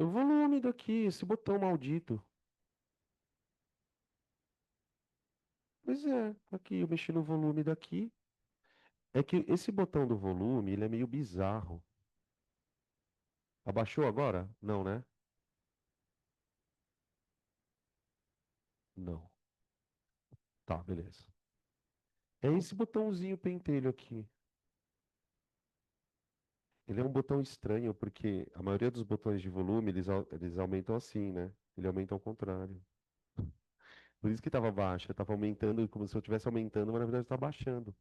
O volume daqui, esse botão maldito. Pois é, aqui eu mexi no volume daqui. É que esse botão do volume, ele é meio bizarro. Abaixou agora? Não, né? Não. Tá, beleza. É esse botãozinho pentelho aqui. Ele é um botão estranho, porque a maioria dos botões de volume, eles aumentam assim, né? Ele aumenta ao contrário. Por isso que estava baixo. Estava aumentando, como se eu estivesse aumentando, mas na verdade está baixando.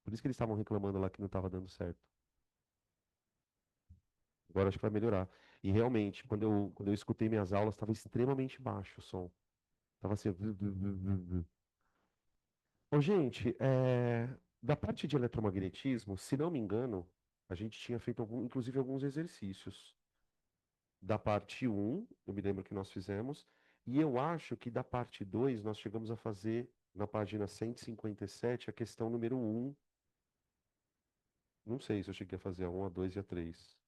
Por isso que eles estavam reclamando lá que não estava dando certo. Agora acho que vai melhorar. E realmente, quando eu escutei minhas aulas, estava extremamente baixo o som. Tava assim. Ô, gente, da parte de eletromagnetismo, se não me engano, a gente tinha feito inclusive alguns exercícios. Da parte um eu me lembro que nós fizemos, e eu acho que da parte 2 nós chegamos a fazer, na página 157 a questão número um. Não sei se eu cheguei a fazer a 1, a 2 e a 3.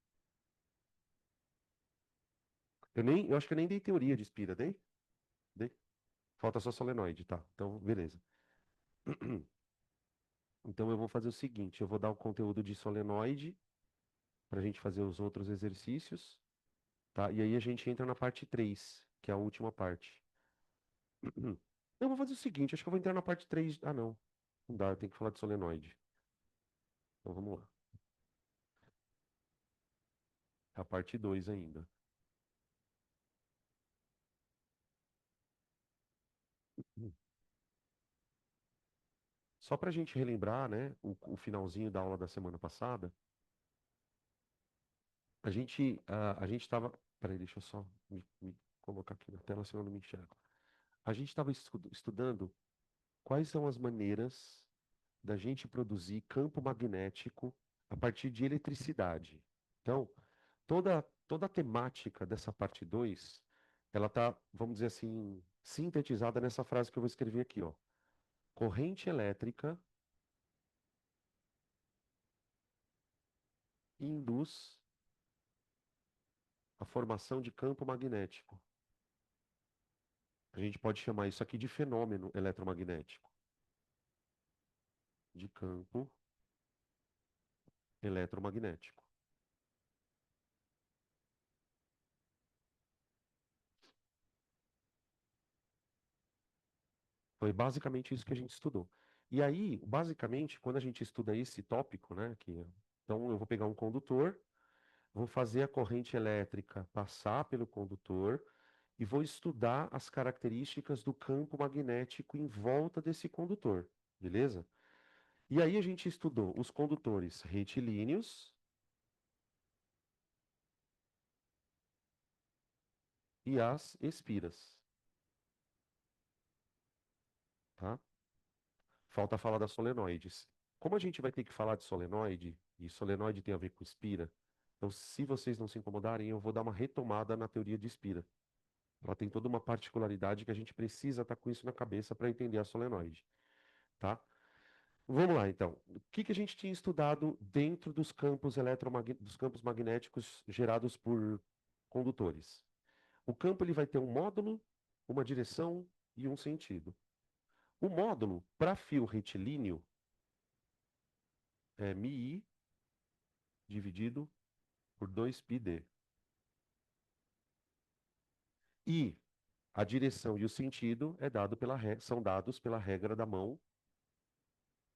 Eu acho que eu nem dei teoria de Spira, dei? Dei. Falta só solenoide, tá? Então, beleza. Então eu vou fazer o seguinte, eu vou dar o conteúdo de solenoide para a gente fazer os outros exercícios, tá? E aí a gente entra na parte 3 que é a última parte. Eu vou fazer o seguinte, acho que eu vou entrar na parte 3. Ah, não. Não dá, eu tenho que falar de solenoide. Então vamos lá. É a parte 2 ainda. Só para a gente relembrar, né, o finalzinho da aula da semana passada, a gente estava. Peraí, deixa eu só me colocar aqui na tela, senão eu não me enxergo. A gente estava estudando quais são as maneiras da gente produzir campo magnético a partir de eletricidade. Então, toda a temática dessa parte 2 ela está, vamos dizer assim, sintetizada nessa frase que eu vou escrever aqui, ó. Corrente elétrica induz a formação de campo magnético. A gente pode chamar isso aqui de fenômeno eletromagnético, de campo eletromagnético. Foi basicamente isso que a gente estudou. E aí, basicamente, quando a gente estuda esse tópico, né, então eu vou pegar um condutor, vou fazer a corrente elétrica passar pelo condutor e vou estudar as características do campo magnético em volta desse condutor, beleza? E aí a gente estudou os condutores retilíneos e as espiras, tá? Falta falar das solenoides. Como a gente vai ter que falar de solenoide, e solenoide tem a ver com espira, então se vocês não se incomodarem, eu vou dar uma retomada na teoria de espira. Ela tem toda uma particularidade que a gente precisa estar com isso na cabeça para entender a solenoide, tá? Vamos lá, então. O que que a gente tinha estudado dentro dos dos campos magnéticos gerados por condutores? O campo ele vai ter um módulo, uma direção e um sentido. O módulo, para fio retilíneo, é μi dividido por 2πd. E a direção e o sentido são dados pela regra da mão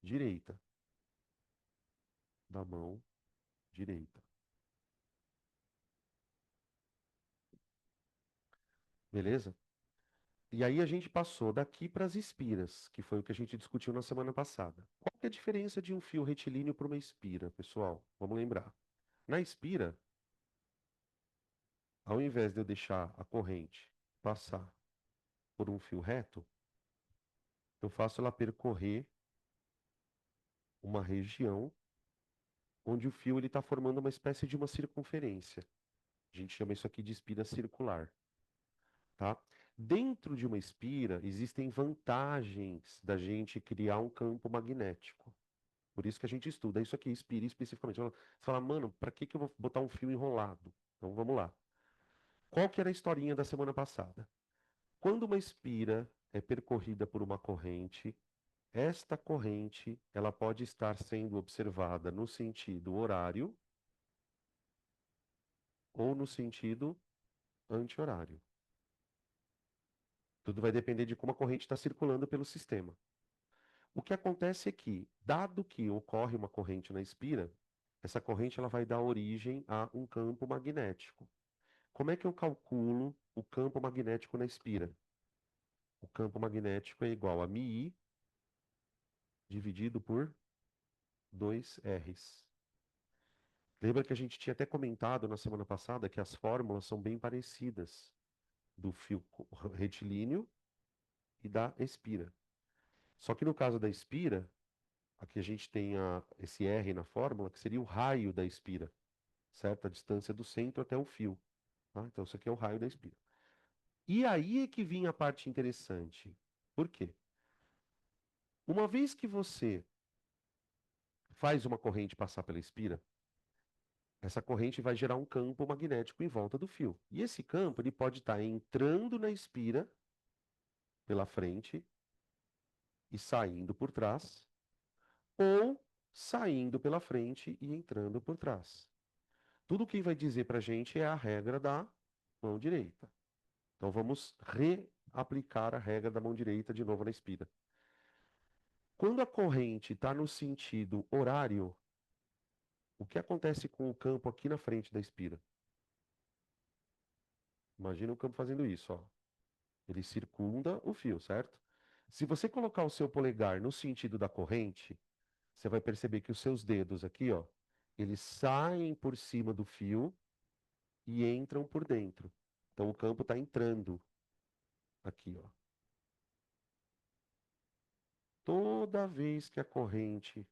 direita. Da mão direita. Beleza? E aí a gente passou daqui para as espiras, que foi o que a gente discutiu na semana passada. Qual que é a diferença de um fio retilíneo para uma espira, pessoal? Vamos lembrar. Na espira, ao invés de eu deixar a corrente passar por um fio reto, eu faço ela percorrer uma região onde o fio ele está formando uma espécie de uma circunferência. A gente chama isso aqui de espira circular, tá? Dentro de uma espira, existem vantagens da gente criar um campo magnético. Por isso que a gente estuda isso aqui, espira especificamente. Você fala, mano, para que que eu vou botar um fio enrolado? Então vamos lá. Qual que era a historinha da semana passada? Quando uma espira é percorrida por uma corrente, esta corrente, ela pode estar sendo observada no sentido horário ou no sentido anti-horário. Tudo vai depender de como a corrente está circulando pelo sistema. O que acontece é que, dado que ocorre uma corrente na espira, essa corrente ela vai dar origem a um campo magnético. Como é que eu calculo o campo magnético na espira? O campo magnético é igual a μi dividido por 2Rs. Lembra que a gente tinha até comentado na semana passada que as fórmulas são bem parecidas do fio retilíneo e da espira. Só que no caso da espira, aqui a gente tem esse R na fórmula, que seria o raio da espira, certo? A distância do centro até o fio. Tá? Então, isso aqui é o raio da espira. E aí é que vinha a parte interessante. Por quê? Uma vez que você faz uma corrente passar pela espira, essa corrente vai gerar um campo magnético em volta do fio. E esse campo ele pode estar entrando na espira pela frente e saindo por trás, ou saindo pela frente e entrando por trás. Tudo que vai dizer para a gente é a regra da mão direita. Então vamos reaplicar a regra da mão direita de novo na espira. Quando a corrente está no sentido horário, o que acontece com o campo aqui na frente da espira? Imagina o campo fazendo isso, ó. Ele circunda o fio, certo? Se você colocar o seu polegar no sentido da corrente, você vai perceber que os seus dedos aqui, ó, eles saem por cima do fio e entram por dentro. Então o campo está entrando aqui, ó. Toda vez que a corrente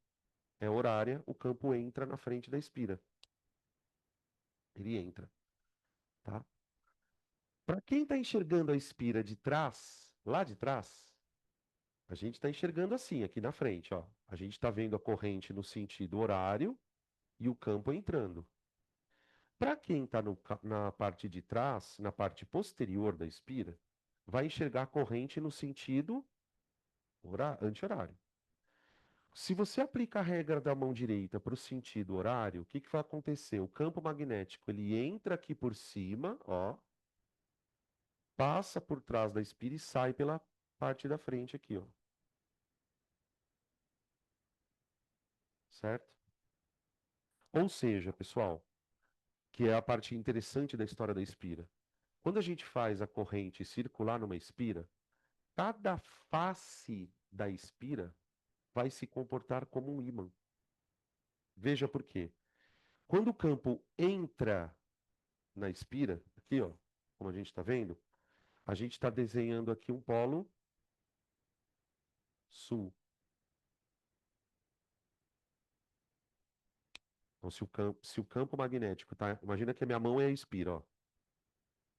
é horária, o campo entra na frente da espira. Ele entra, tá? Para quem está enxergando a espira de trás, lá de trás, a gente está enxergando assim, aqui na frente, ó. A gente está vendo a corrente no sentido horário e o campo entrando. Para quem está na parte de trás, na parte posterior da espira, vai enxergar a corrente no sentido anti-horário. Se você aplica a regra da mão direita para o sentido horário, o que que vai acontecer? O campo magnético ele entra aqui por cima, ó, passa por trás da espira e sai pela parte da frente aqui, ó. Certo? Ou seja, pessoal, que é a parte interessante da história da espira. Quando a gente faz a corrente circular numa espira, cada face da espira vai se comportar como um ímã. Veja por quê. Quando o campo entra na espira, aqui, ó, como a gente está vendo, a gente está desenhando aqui um polo sul. Então, se o campo magnético tá, imagina que a minha mão é a espira, ó.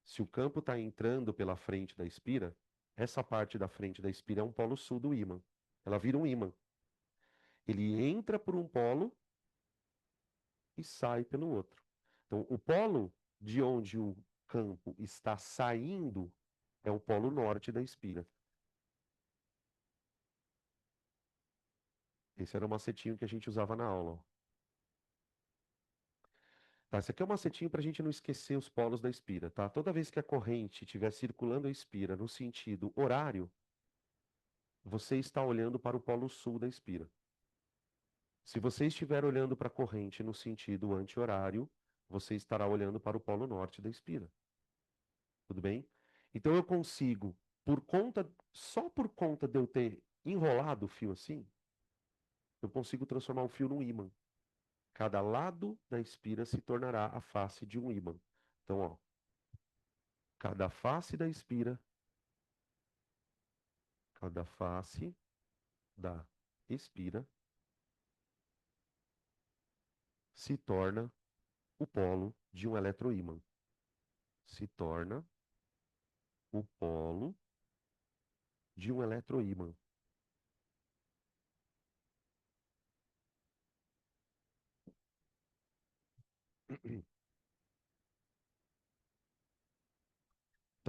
Se o campo está entrando pela frente da espira, essa parte da frente da espira é um polo sul do ímã. Ela vira um ímã. Ele entra por um polo e sai pelo outro. Então, o polo de onde o campo está saindo é o polo norte da espira. Esse era o macetinho que a gente usava na aula, ó. Tá, esse aqui é um macetinho para a gente não esquecer os polos da espira, tá? Toda vez que a corrente estiver circulando a espira no sentido horário, você está olhando para o polo sul da espira. Se você estiver olhando para a corrente no sentido anti-horário, você estará olhando para o polo norte da espira. Tudo bem? Então eu consigo, só por conta de eu ter enrolado o fio assim, eu consigo transformar o fio num ímã. Cada lado da espira se tornará a face de um ímã. Então, ó, cada face da espira, cada face da espira se torna o polo de um eletroímã. Se torna o polo de um eletroímã.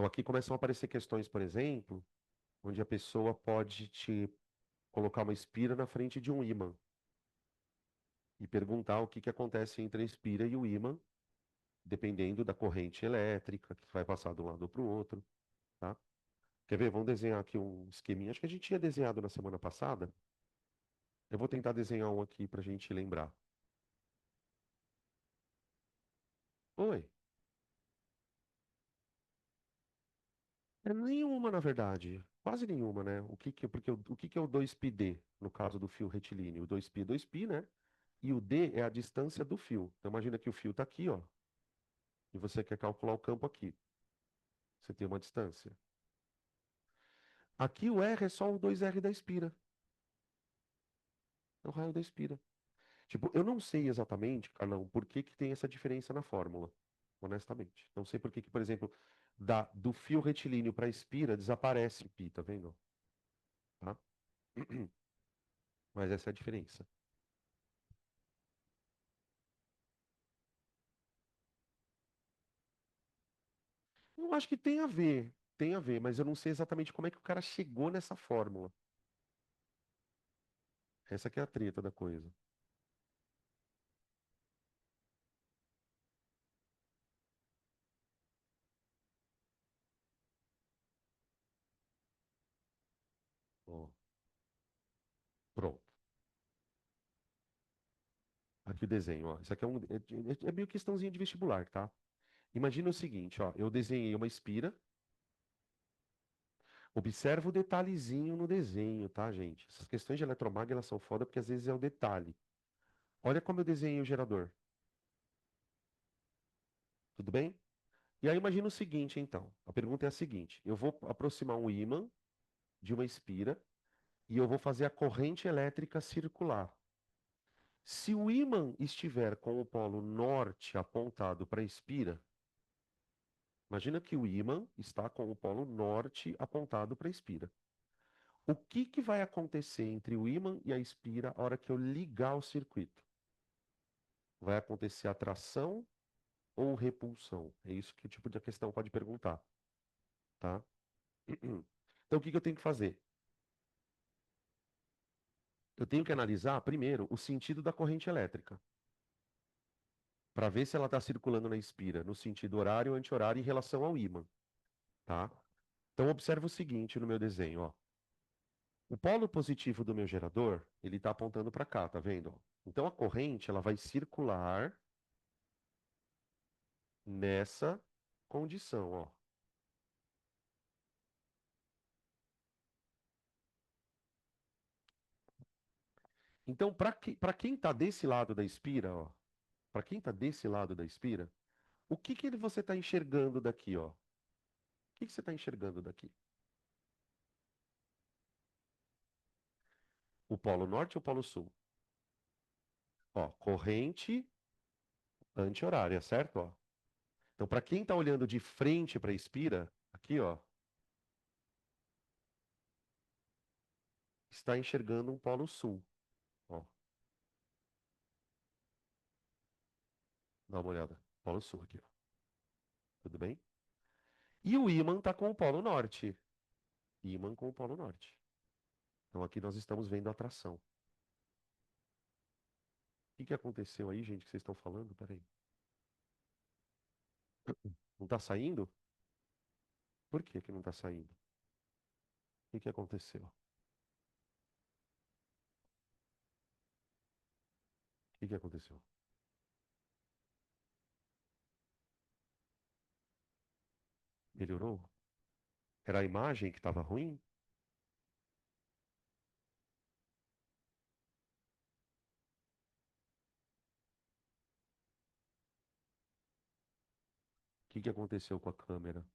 Então aqui começam a aparecer questões, por exemplo, onde a pessoa pode te colocar uma espira na frente de um ímã e perguntar o que que acontece entre a espira e o ímã, dependendo da corrente elétrica que vai passar de um lado para o outro, tá? Quer ver? Vamos desenhar aqui um esqueminha. Acho que a gente tinha desenhado na semana passada. Eu vou tentar desenhar um aqui para a gente lembrar. Oi. É nenhuma, na verdade. Quase nenhuma, né? Porque o que que é o 2πd, no caso do fio retilíneo? O 2π é 2π, né? E o d é a distância do fio. Então imagina que o fio está aqui, ó, e você quer calcular o campo aqui. Você tem uma distância. Aqui o R é só o 2R da espira. É o raio da espira. Tipo, eu não sei exatamente, Carlão, por que que tem essa diferença na fórmula, honestamente. Não sei por que que, por exemplo, do fio retilíneo para a espira desaparece π, tá vendo? Tá? Mas essa é a diferença. Eu acho que tem a ver, mas eu não sei exatamente como é que o cara chegou nessa fórmula. Essa que é a treta da coisa. Ó, pronto. Aqui o desenho, ó. Isso aqui é meio questãozinha de vestibular, tá? Imagina o seguinte, ó. Eu desenhei uma espira. Observa o detalhezinho no desenho, tá, gente? Essas questões de eletromag, elas são foda porque às vezes é o detalhe. Olha como eu desenhei o gerador. Tudo bem? E aí imagina o seguinte, então. A pergunta é a seguinte. Eu vou aproximar um ímã de uma espira e eu vou fazer a corrente elétrica circular. Se o ímã estiver com o polo norte apontado para a espira, imagina que o ímã está com o polo norte apontado para a espira. O que que vai acontecer entre o ímã e a espira a hora que eu ligar o circuito? Vai acontecer atração ou repulsão? É isso que o tipo de questão pode perguntar, tá? Então o que que eu tenho que fazer? Eu tenho que analisar primeiro o sentido da corrente elétrica, para ver se ela está circulando na espira no sentido horário ou anti-horário em relação ao ímã, tá? Então observa o seguinte no meu desenho, ó. O polo positivo do meu gerador, ele está apontando para cá, tá vendo? Então a corrente, ela vai circular nessa condição, ó. Então, para quem está desse lado da espira, ó, para quem está desse lado da espira, o que que você está enxergando daqui, ó? O que que você está enxergando daqui? O polo norte ou o polo sul? Ó, corrente anti-horária, certo? Ó. Então, para quem está olhando de frente para a espira, aqui, ó, está enxergando um polo sul. Ó, dá uma olhada. Polo sul aqui, ó. Tudo bem? E o ímã está com o polo norte. Ímã com o polo norte. Então, aqui nós estamos vendo a atração. O que que aconteceu aí, gente, que vocês estão falando? Peraí. Não está saindo? Por que que não está saindo? O que que aconteceu? O que que aconteceu? Melhorou? Era a imagem que estava ruim? O que que aconteceu com a câmera?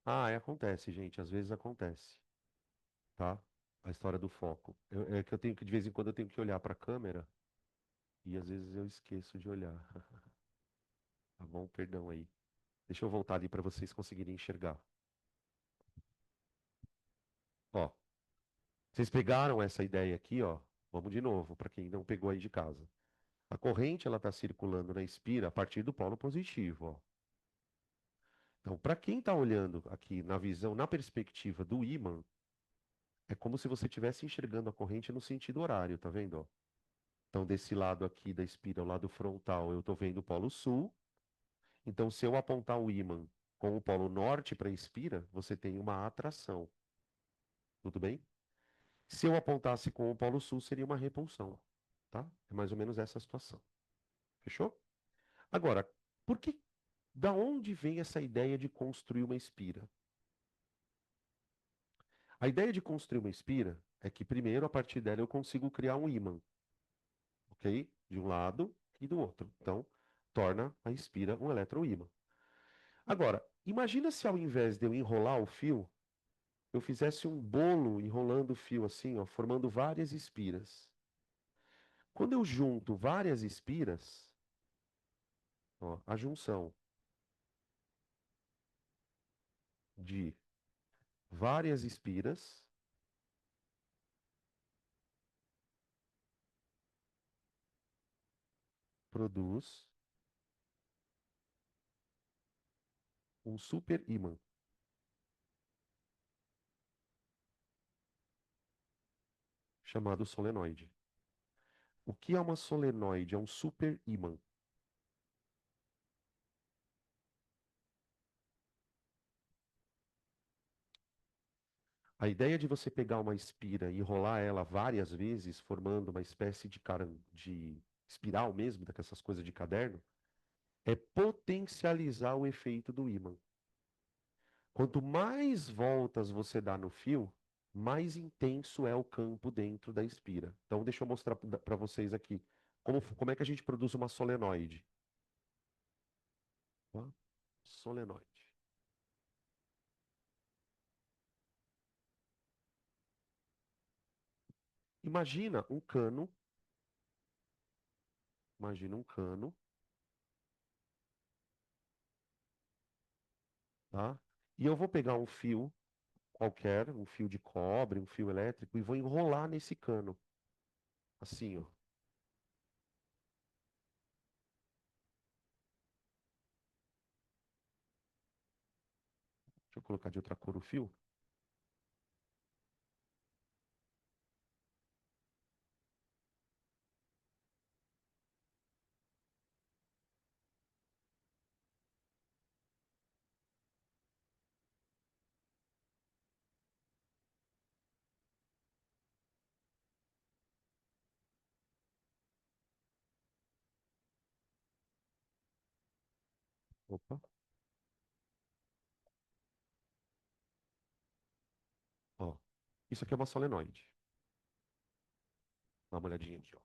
Ah, acontece, gente. Às vezes acontece, tá? A história do foco. É que eu tenho que, de vez em quando, eu tenho que olhar para a câmera e às vezes eu esqueço de olhar. Tá bom? Perdão aí. Deixa eu voltar ali para vocês conseguirem enxergar. Ó, vocês pegaram essa ideia aqui, ó. Vamos de novo, para quem não pegou aí de casa. A corrente ela está circulando na espira a partir do polo positivo, ó. Então, para quem está olhando aqui na visão, na perspectiva do ímã, é como se você estivesse enxergando a corrente no sentido horário, tá vendo? Ó? Então, desse lado aqui da espira, o lado frontal, eu estou vendo o polo sul. Então, se eu apontar o ímã com o polo norte para a espira, você tem uma atração. Tudo bem? Se eu apontasse com o polo sul, seria uma repulsão. Tá? É mais ou menos essa a situação. Fechou? Agora, por que, da onde vem essa ideia de construir uma espira? A ideia de construir uma espira é que, primeiro, a partir dela, eu consigo criar um ímã, ok? De um lado e do outro. Então, torna a espira um eletroímã. Agora, imagina se ao invés de eu enrolar o fio, eu fizesse um bolo enrolando o fio assim, ó, formando várias espiras. Quando eu junto várias espiras, ó, a junção de várias espiras produz um super ímã, chamado solenoide. O que é uma solenoide? É um super ímã. A ideia de você pegar uma espira e enrolar ela várias vezes, formando uma espécie de espiral mesmo, dessas coisas de caderno, é potencializar o efeito do ímã. Quanto mais voltas você dá no fio, mais intenso é o campo dentro da espira. Então, deixa eu mostrar para vocês aqui como é que a gente produz uma solenoide. Tá? Solenoide. Imagina um cano, imagina um cano, tá? E eu vou pegar um fio qualquer, um fio de cobre, um fio elétrico, e vou enrolar nesse cano, assim, ó. Deixa eu colocar de outra cor o fio. Opa, ó. Isso aqui é uma solenoide. Dá uma olhadinha aqui, ó.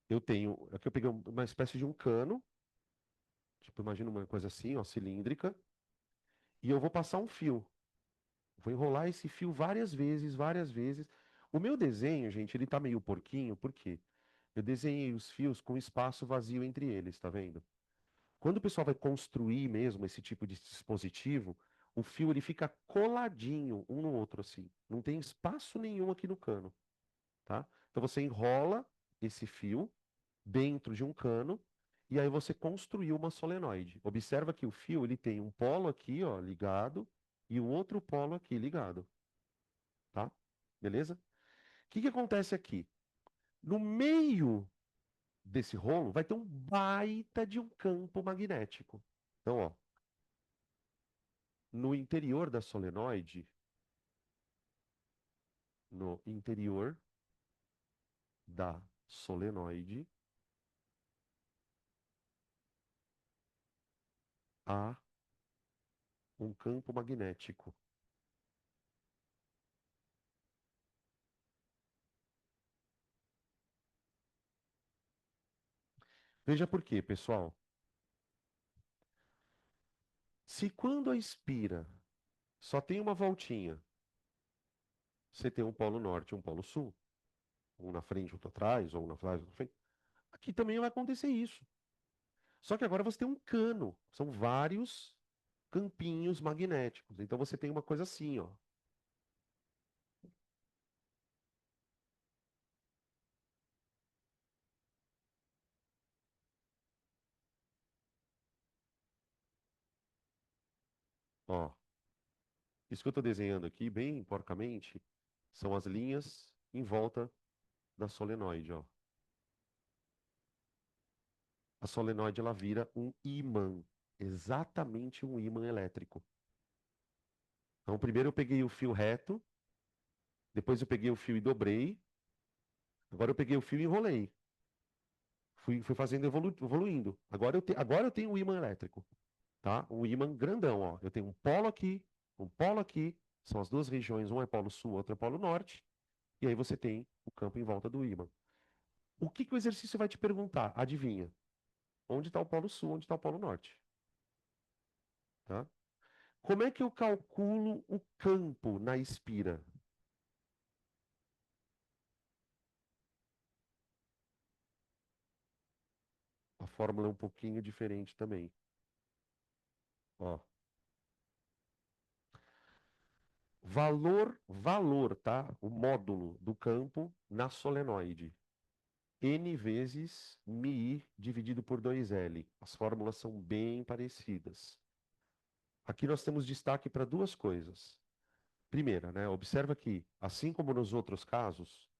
Eu tenho, aqui eu peguei uma espécie de um cano, tipo, imagina uma coisa assim, ó, cilíndrica, e eu vou passar um fio. Vou enrolar esse fio várias vezes, várias vezes. O meu desenho, gente, ele tá meio porquinho, por quê? Eu desenhei os fios com espaço vazio entre eles, tá vendo? Quando o pessoal vai construir mesmo esse tipo de dispositivo, o fio ele fica coladinho um no outro assim. Não tem espaço nenhum aqui no cano, tá? Então você enrola esse fio dentro de um cano e aí você construiu uma solenoide. Observa que o fio ele tem um polo aqui, ó, ligado e um outro polo aqui ligado, tá? Beleza? O que que acontece aqui? No meio desse rolo vai ter um baita de um campo magnético. Então, ó, no interior da solenoide, no interior da solenoide, há um campo magnético. Veja por quê, pessoal. Se quando a espira só tem uma voltinha, você tem um polo norte e um polo sul, um na frente, outro atrás, ou um na trás, outro na frente, aqui também vai acontecer isso. Só que agora você tem um cano, são vários campinhos magnéticos. Então você tem uma coisa assim, ó. Ó, isso que eu estou desenhando aqui, bem porcamente, são as linhas em volta da solenoide, ó. A solenoide ela vira um ímã, exatamente um ímã elétrico. Então, primeiro eu peguei o fio reto, depois eu peguei o fio e dobrei, agora eu peguei o fio e enrolei. Fui fazendo evoluindo. Agora eu tenho um ímã elétrico, tá? Um ímã grandão, ó. Eu tenho um polo aqui, são as duas regiões, um é polo sul, outro é polo norte, e aí você tem o campo em volta do ímã. O que que o exercício vai te perguntar? Adivinha? Onde está o polo sul, onde está o polo norte? Tá? Como é que eu calculo o campo na espira? A fórmula é um pouquinho diferente também. Ó, valor, tá? O módulo do campo na solenoide. N vezes μi dividido por 2L. As fórmulas são bem parecidas. Aqui nós temos destaque para duas coisas. Primeira, né? Observa que, assim como nos outros casos,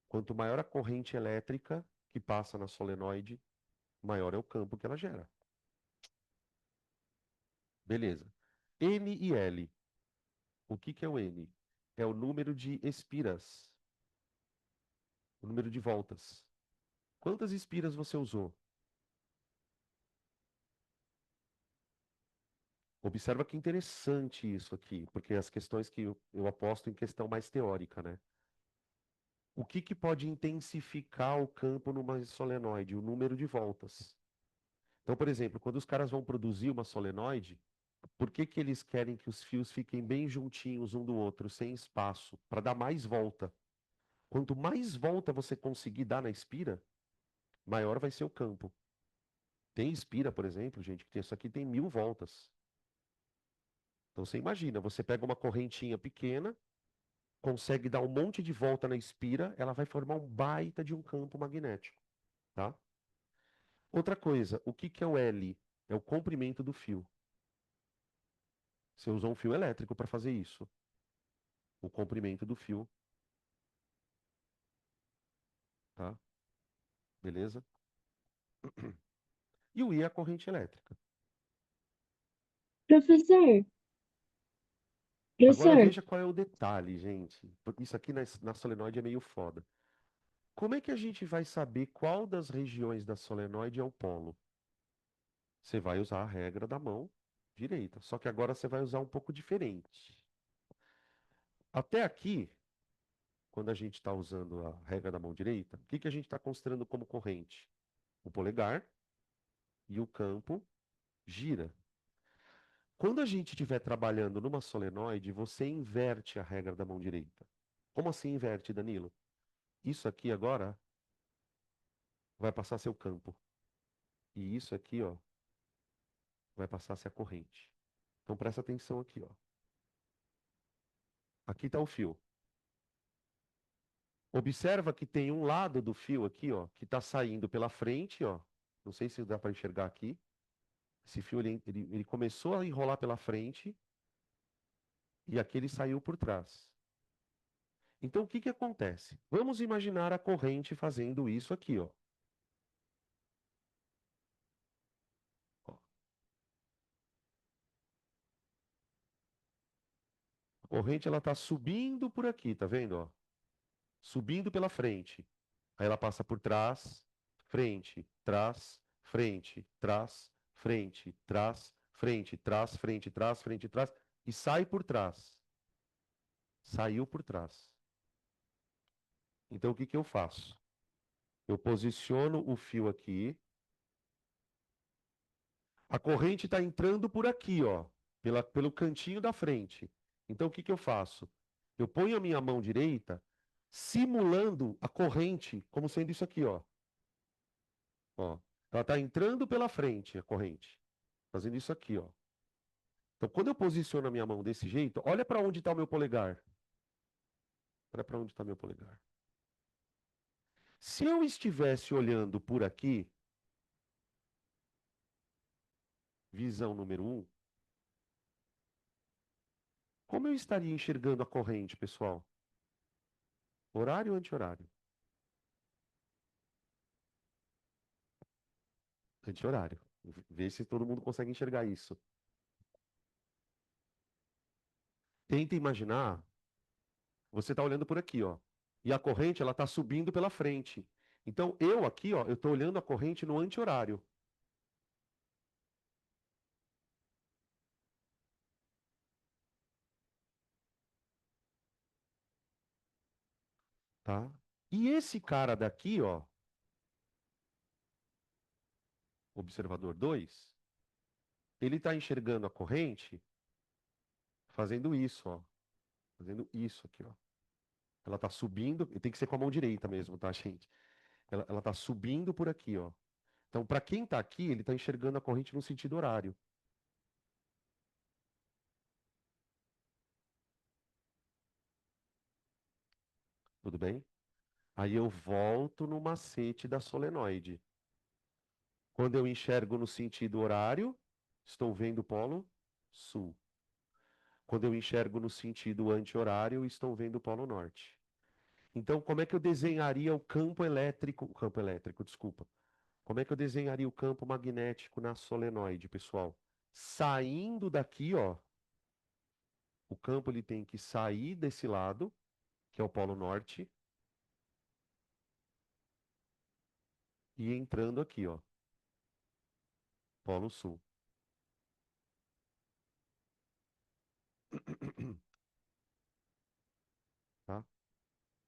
quanto maior a corrente elétrica que passa na solenoide, maior é o campo que ela gera. Beleza. N e L. O que que é o N? É o número de espiras, o número de voltas. Quantas espiras você usou? Observa que interessante isso aqui, porque as questões que eu aposto em questão mais teórica, né? O que que pode intensificar o campo numa solenoide? O número de voltas. Então, por exemplo, quando os caras vão produzir uma solenoide, por que que eles querem que os fios fiquem bem juntinhos um do outro, sem espaço, para dar mais volta? Quanto mais volta você conseguir dar na espira, maior vai ser o campo. Tem espira, por exemplo, gente, que isso aqui tem 1000 voltas. Então você imagina, você pega uma correntinha pequena, consegue dar um monte de volta na espira, ela vai formar um baita de um campo magnético, tá? Outra coisa, o que que é o L? É o comprimento do fio. Você usou um fio elétrico para fazer isso. O comprimento do fio, tá? Beleza? E o I é a corrente elétrica. Professor, Agora professor, veja qual é o detalhe, gente. Porque isso aqui na solenoide é meio foda. Como é que a gente vai saber qual das regiões da solenoide é o polo? Você vai usar a regra da mão direita. Só que agora você vai usar um pouco diferente. Até aqui, quando a gente está usando a regra da mão direita, o que que a gente está considerando como corrente? O polegar e o campo gira. Quando a gente estiver trabalhando numa solenoide, você inverte a regra da mão direita. Como assim inverte, Danilo? Isso aqui agora vai passar a ser o campo. E isso aqui, ó, vai passar a ser a corrente. Então presta atenção aqui, ó. Aqui está o fio. Observa que tem um lado do fio aqui, ó, que está saindo pela frente, ó. Não sei se dá para enxergar aqui. Esse fio ele começou a enrolar pela frente e aqui ele saiu por trás. Então o que que acontece? Vamos imaginar a corrente fazendo isso aqui, ó. Ó, a corrente ela está subindo por aqui, tá vendo, ó? Subindo pela frente. Aí ela passa por trás, frente, trás, frente, trás, frente, trás, frente, trás, frente, trás, frente, trás e sai por trás. Saiu por trás. Então o que que eu faço? Eu posiciono o fio aqui. A corrente está entrando por aqui, ó, pelo cantinho da frente. Então o que que eu faço? Eu ponho a minha mão direita simulando a corrente como sendo isso aqui, ó. Ó, ela está entrando pela frente, a corrente. Fazendo isso aqui, ó. Então, quando eu posiciono a minha mão desse jeito, olha para onde está o meu polegar. Olha para onde está meu polegar. Se eu estivesse olhando por aqui, visão número 1, Como eu estaria enxergando a corrente, pessoal? Horário ou anti-horário? Anti-horário. Vê se todo mundo consegue enxergar isso. Tenta imaginar, você está olhando por aqui, ó. E a corrente, ela está subindo pela frente. Então, eu aqui, ó, eu estou olhando a corrente no anti-horário, tá? E esse cara daqui, ó, observador 2, ele está enxergando a corrente fazendo isso, ó. Fazendo isso aqui, ó. Ela está subindo, e tem que ser com a mão direita mesmo, tá, gente? Ela está subindo por aqui, ó. Então, para quem está aqui, ele está enxergando a corrente no sentido horário. Tudo bem? Aí eu volto no macete da solenoide. Quando eu enxergo no sentido horário, estou vendo o polo sul. Quando eu enxergo no sentido anti-horário, estou vendo o polo norte. Então, como é que eu desenharia o campo elétrico, desculpa. Como é que eu desenharia o campo magnético na solenoide, pessoal? Saindo daqui, ó, o campo ele tem que sair desse lado, que é o polo norte, e entrando aqui, ó, polo sul. Tá?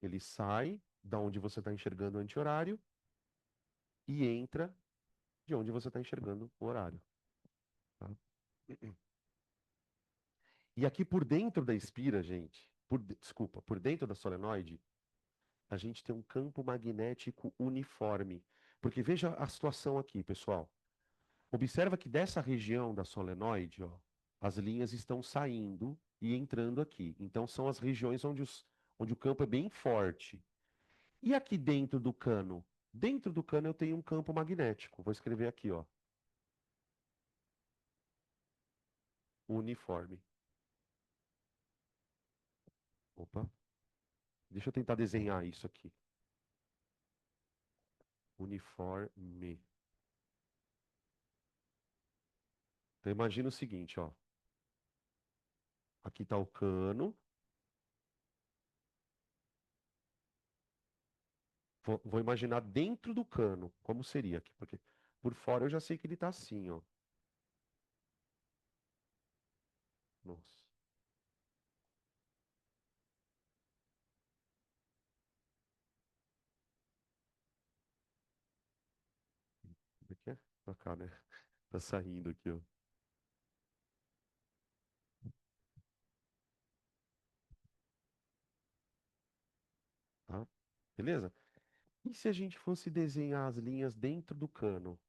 Ele sai da onde você está enxergando o anti-horário e entra de onde você está enxergando o horário. Tá? E aqui por dentro da espira, gente, desculpa, por dentro da solenoide, a gente tem um campo magnético uniforme. Porque veja a situação aqui, pessoal. Observa que dessa região da solenoide, ó, as linhas estão saindo e entrando aqui. Então são as regiões onde o campo é bem forte. E aqui dentro do cano? Dentro do cano eu tenho um campo magnético. Vou escrever aqui, ó, uniforme. Opa, deixa eu tentar desenhar isso aqui. Uniforme. Então imagina o seguinte, ó. Aqui está o cano. Vou imaginar dentro do cano, como seria aqui, porque por fora eu já sei que ele está assim, ó. Nossa, como é que é? Pra cá, né? Tá saindo aqui, ó. Tá? Beleza? E se a gente fosse desenhar as linhas dentro do cano?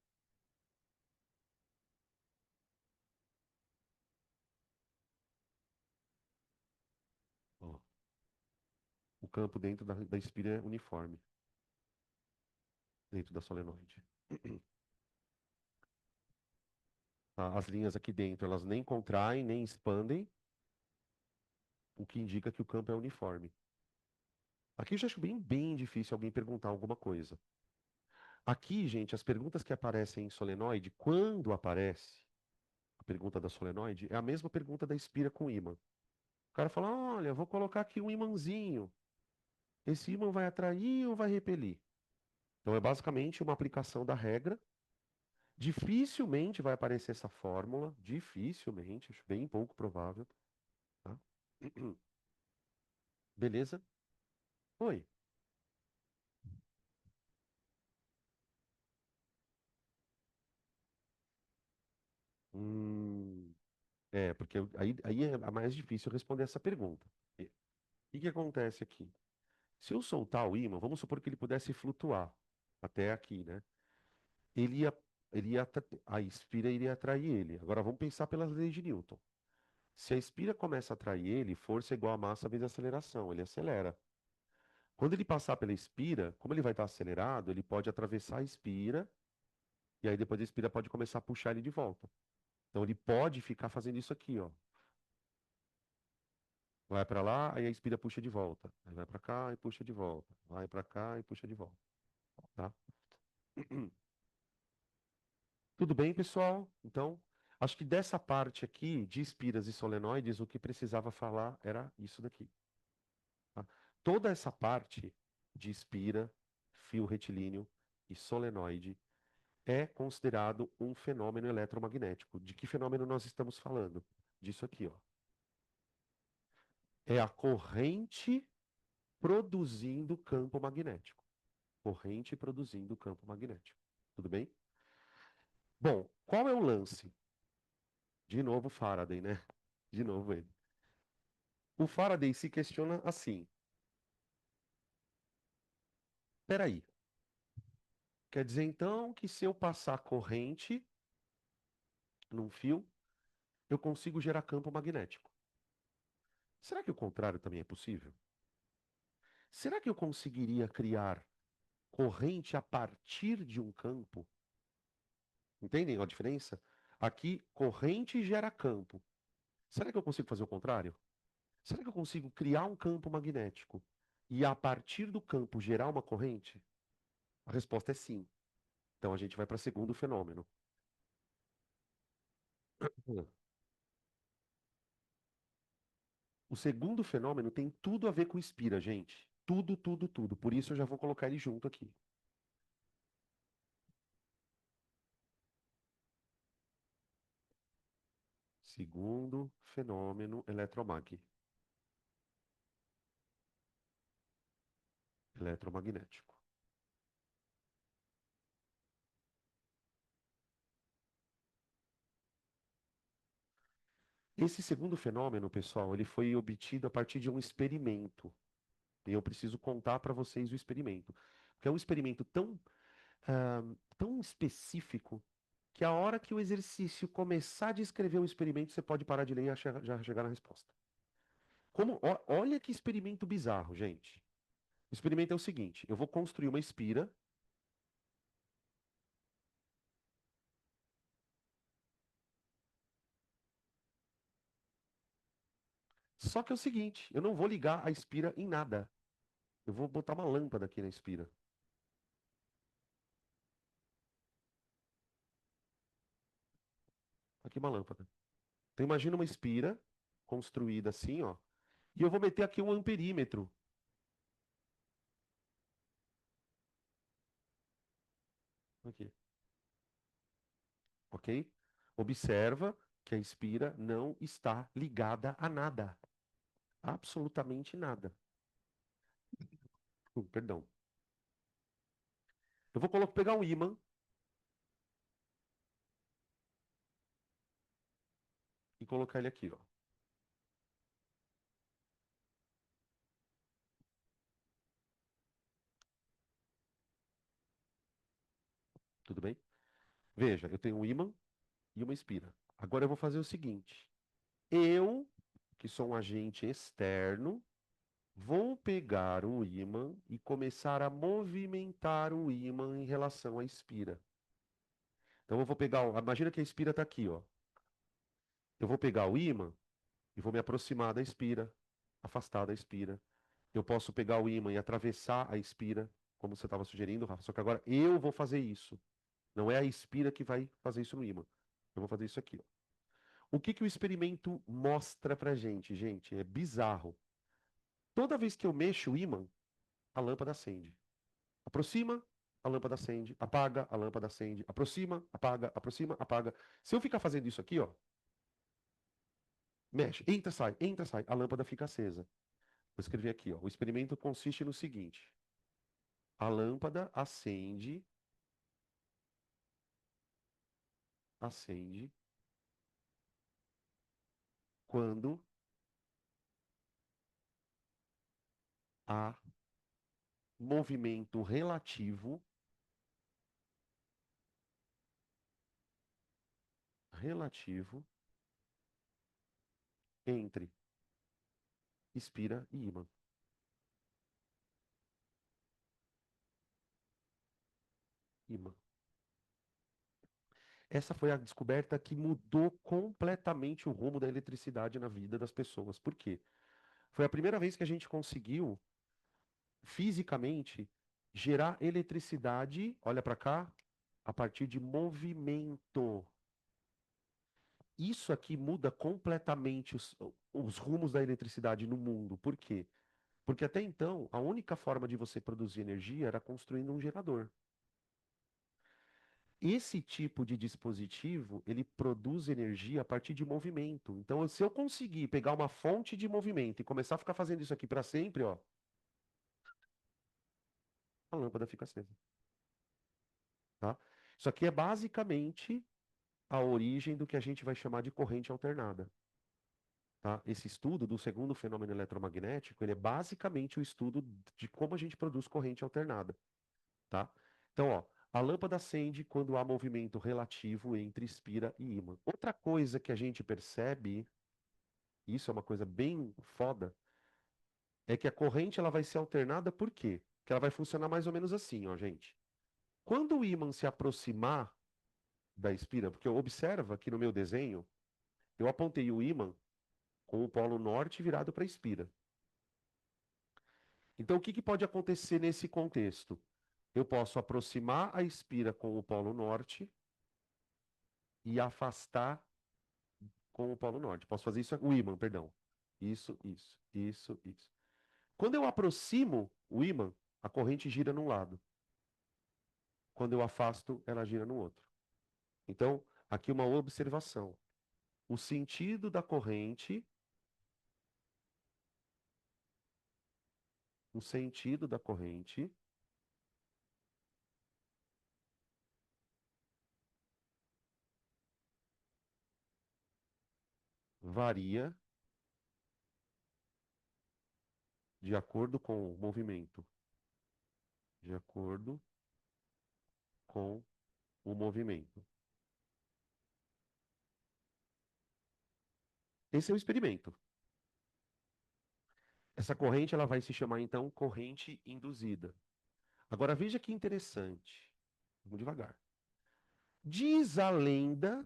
Ó, o campo dentro da espira é uniforme, dentro da solenoide. Tá? As linhas aqui dentro, elas nem contraem, nem expandem, o que indica que o campo é uniforme. Aqui eu já acho bem difícil alguém perguntar alguma coisa. Aqui, gente, as perguntas que aparecem em solenoide, quando aparece a pergunta da solenoide, é a mesma pergunta da espira com ímã. O cara fala: olha, vou colocar aqui um imãzinho. Esse ímã vai atrair ou vai repelir? Então é basicamente uma aplicação da regra. Dificilmente vai aparecer essa fórmula, dificilmente, acho bem pouco provável, tá? Beleza? Oi. Hum, porque aí é mais difícil responder essa pergunta. O que acontece aqui? Se eu soltar o ímã, vamos supor que ele pudesse flutuar até aqui, né? Ele ia, a espira iria atrair ele. Agora vamos pensar pelas leis de Newton. Se a espira começa a atrair ele, força é igual a massa vezes aceleração, ele acelera. Quando ele passar pela espira, como ele vai estar acelerado, ele pode atravessar a espira, e aí depois a espira pode começar a puxar ele de volta. Então ele pode ficar fazendo isso aqui, ó. Vai para lá, aí a espira puxa de volta. Aí vai para cá e puxa de volta. Vai para cá e puxa de volta, tá? Tudo bem, pessoal? Então, acho que dessa parte aqui de espiras e solenoides, o que precisava falar era isso daqui, tá? Toda essa parte de espira, fio retilíneo e solenoide é considerado um fenômeno eletromagnético. De que fenômeno nós estamos falando? Disso aqui, ó. É a corrente produzindo campo magnético. Corrente produzindo campo magnético. Tudo bem? Bom, qual é o lance? De novo Faraday, né? De novo ele. O Faraday se questiona assim: peraí, quer dizer então que se eu passar corrente num fio, eu consigo gerar campo magnético? Será que o contrário também é possível? Será que eu conseguiria criar corrente a partir de um campo? Entendem a diferença? Aqui, corrente gera campo. Será que eu consigo fazer o contrário? Será que eu consigo criar um campo magnético e a partir do campo gerar uma corrente? A resposta é sim. Então a gente vai para o segundo fenômeno. Hum. O segundo fenômeno tem tudo a ver com Inspira, gente. Tudo, tudo, tudo. Por isso eu já vou colocar ele junto aqui. Segundo fenômeno eletromagnético. Esse segundo fenômeno, pessoal, ele foi obtido a partir de um experimento. E eu preciso contar para vocês o experimento. Porque é um experimento tão específico que a hora que o exercício começar a descrever o experimento, você pode parar de ler e já chegar na resposta. Olha que experimento bizarro, gente. O experimento é o seguinte: eu vou construir uma espira, só que é o seguinte, eu não vou ligar a espira em nada. Eu vou botar uma lâmpada aqui na espira. Aqui uma lâmpada. Então imagina uma espira construída assim, ó, e eu vou meter aqui um amperímetro. Aqui, ok? Observa que a espira não está ligada a nada. Absolutamente nada. Perdão. Eu vou pegar um ímã e colocar ele aqui, ó. Tudo bem? Veja, eu tenho um ímã e uma espira. Agora eu vou fazer o seguinte: eu, que sou um agente externo, vou pegar o ímã e começar a movimentar o ímã em relação à espira. Então eu vou pegar, imagina que a espira está aqui, ó. Eu vou pegar o ímã e vou me aproximar da espira, afastar da espira. Eu posso pegar o ímã e atravessar a espira, como você estava sugerindo, Rafa. Só que agora eu vou fazer isso. Não é a espira que vai fazer isso no ímã. Eu vou fazer isso aqui, ó. O que que o experimento mostra pra gente, gente? É bizarro. Toda vez que eu mexo o ímã, a lâmpada acende. Aproxima, a lâmpada acende. Apaga, a lâmpada acende. Aproxima, apaga, apaga. Se eu ficar fazendo isso aqui, ó, mexe, entra, sai, a lâmpada fica acesa. Vou escrever aqui, ó. O experimento consiste no seguinte: a lâmpada acende quando há movimento relativo entre espira e ímã. Ímã. Essa foi a descoberta que mudou completamente o rumo da eletricidade na vida das pessoas. Por quê? Foi a primeira vez que a gente conseguiu, fisicamente, gerar eletricidade, olha para cá, a partir de movimento. Isso aqui muda completamente os rumos da eletricidade no mundo. Por quê? Porque até então, a única forma de você produzir energia era construindo um gerador. Esse tipo de dispositivo, ele produz energia a partir de movimento. Então, se eu conseguir pegar uma fonte de movimento e começar a ficar fazendo isso aqui para sempre, ó, a lâmpada fica acesa, tá? Isso aqui é basicamente a origem do que a gente vai chamar de corrente alternada, tá? Esse estudo do segundo fenômeno eletromagnético, ele é basicamente o estudo de como a gente produz corrente alternada, tá? Então, ó, a lâmpada acende quando há movimento relativo entre espira e ímã. Outra coisa que a gente percebe, isso é uma coisa bem foda, é que a corrente ela vai ser alternada por quê? Que ela vai funcionar mais ou menos assim, ó, gente. Quando o ímã se aproximar da espira, porque observa que no meu desenho, eu apontei o ímã com o polo norte virado para a espira. Então, o que que pode acontecer nesse contexto? Eu posso aproximar a espira com o polo norte e afastar com o polo norte. Posso fazer isso, o ímã, perdão. Isso. Quando eu aproximo o ímã, a corrente gira num lado. Quando eu afasto, ela gira no outro. Então, aqui uma observação. O sentido da corrente, o sentido da corrente varia de acordo com o movimento. De acordo com o movimento. Esse é o experimento. Essa corrente ela vai se chamar então corrente induzida. Agora veja que interessante. Vamos devagar. Diz a lenda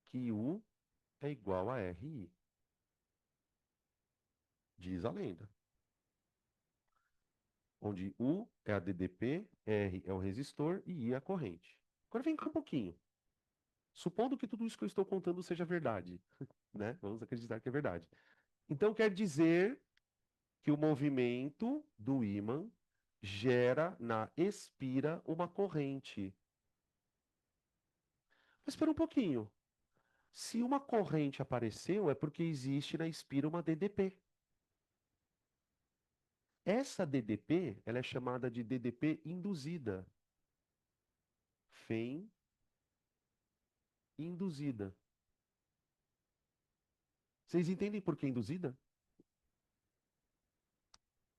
que U é igual a RI. Diz a lenda. Onde U é a DDP, R é o resistor e I é a corrente. Agora vem cá um pouquinho. Supondo que tudo isso que eu estou contando seja verdade, né? Vamos acreditar que é verdade. Então quer dizer que o movimento do ímã gera na espira uma corrente. Mas espera um pouquinho. Se uma corrente apareceu, é porque existe na espira uma DDP. Essa DDP, ela é chamada de DDP induzida. FEM induzida. Vocês entendem por que induzida?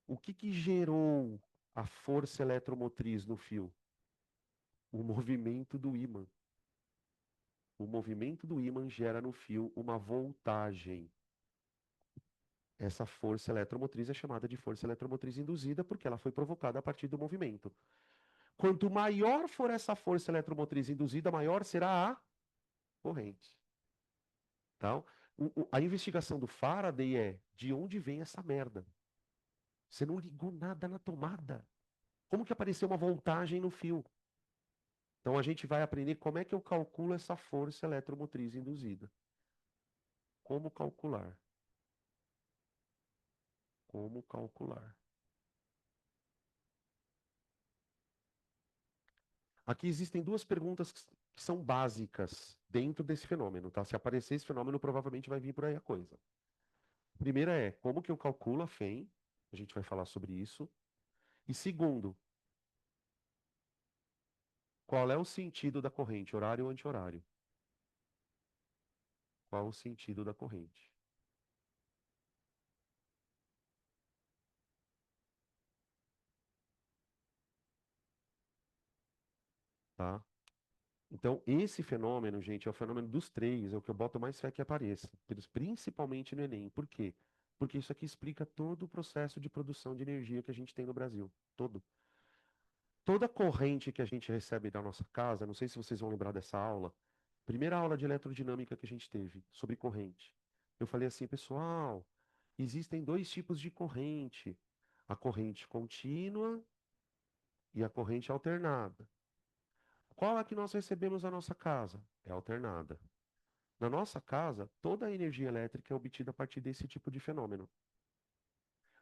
O que que gerou a força eletromotriz no fio? O movimento do ímã. O movimento do ímã gera no fio uma voltagem. Essa força eletromotriz é chamada de força eletromotriz induzida porque ela foi provocada a partir do movimento. Quanto maior for essa força eletromotriz induzida, maior será a corrente. Então, a investigação do Faraday é de onde vem essa merda? Você não ligou nada na tomada. Como que apareceu uma voltagem no fio? Então a gente vai aprender como é que eu calculo essa força eletromotriz induzida. Como calcular? Como calcular? Aqui existem duas perguntas que são básicas dentro desse fenômeno, tá? Se aparecer esse fenômeno, provavelmente vai vir por aí a coisa. A primeira é, como que eu calculo a FEM? A gente vai falar sobre isso. E segundo, qual é o sentido da corrente, horário ou anti-horário? Qual o sentido da corrente? Tá? Então, esse fenômeno, gente, é o fenômeno dos três, é o que eu boto mais fé que apareça, principalmente no Enem. Por quê? Porque isso aqui explica todo o processo de produção de energia que a gente tem no Brasil. Todo. Toda corrente que a gente recebe da nossa casa, não sei se vocês vão lembrar dessa aula, primeira aula de eletrodinâmica que a gente teve sobre corrente. Eu falei assim, pessoal, Existem dois tipos de corrente: a corrente contínua e a corrente alternada. Qual é a que nós recebemos na nossa casa? É alternada. Na nossa casa, toda a energia elétrica é obtida a partir desse tipo de fenômeno.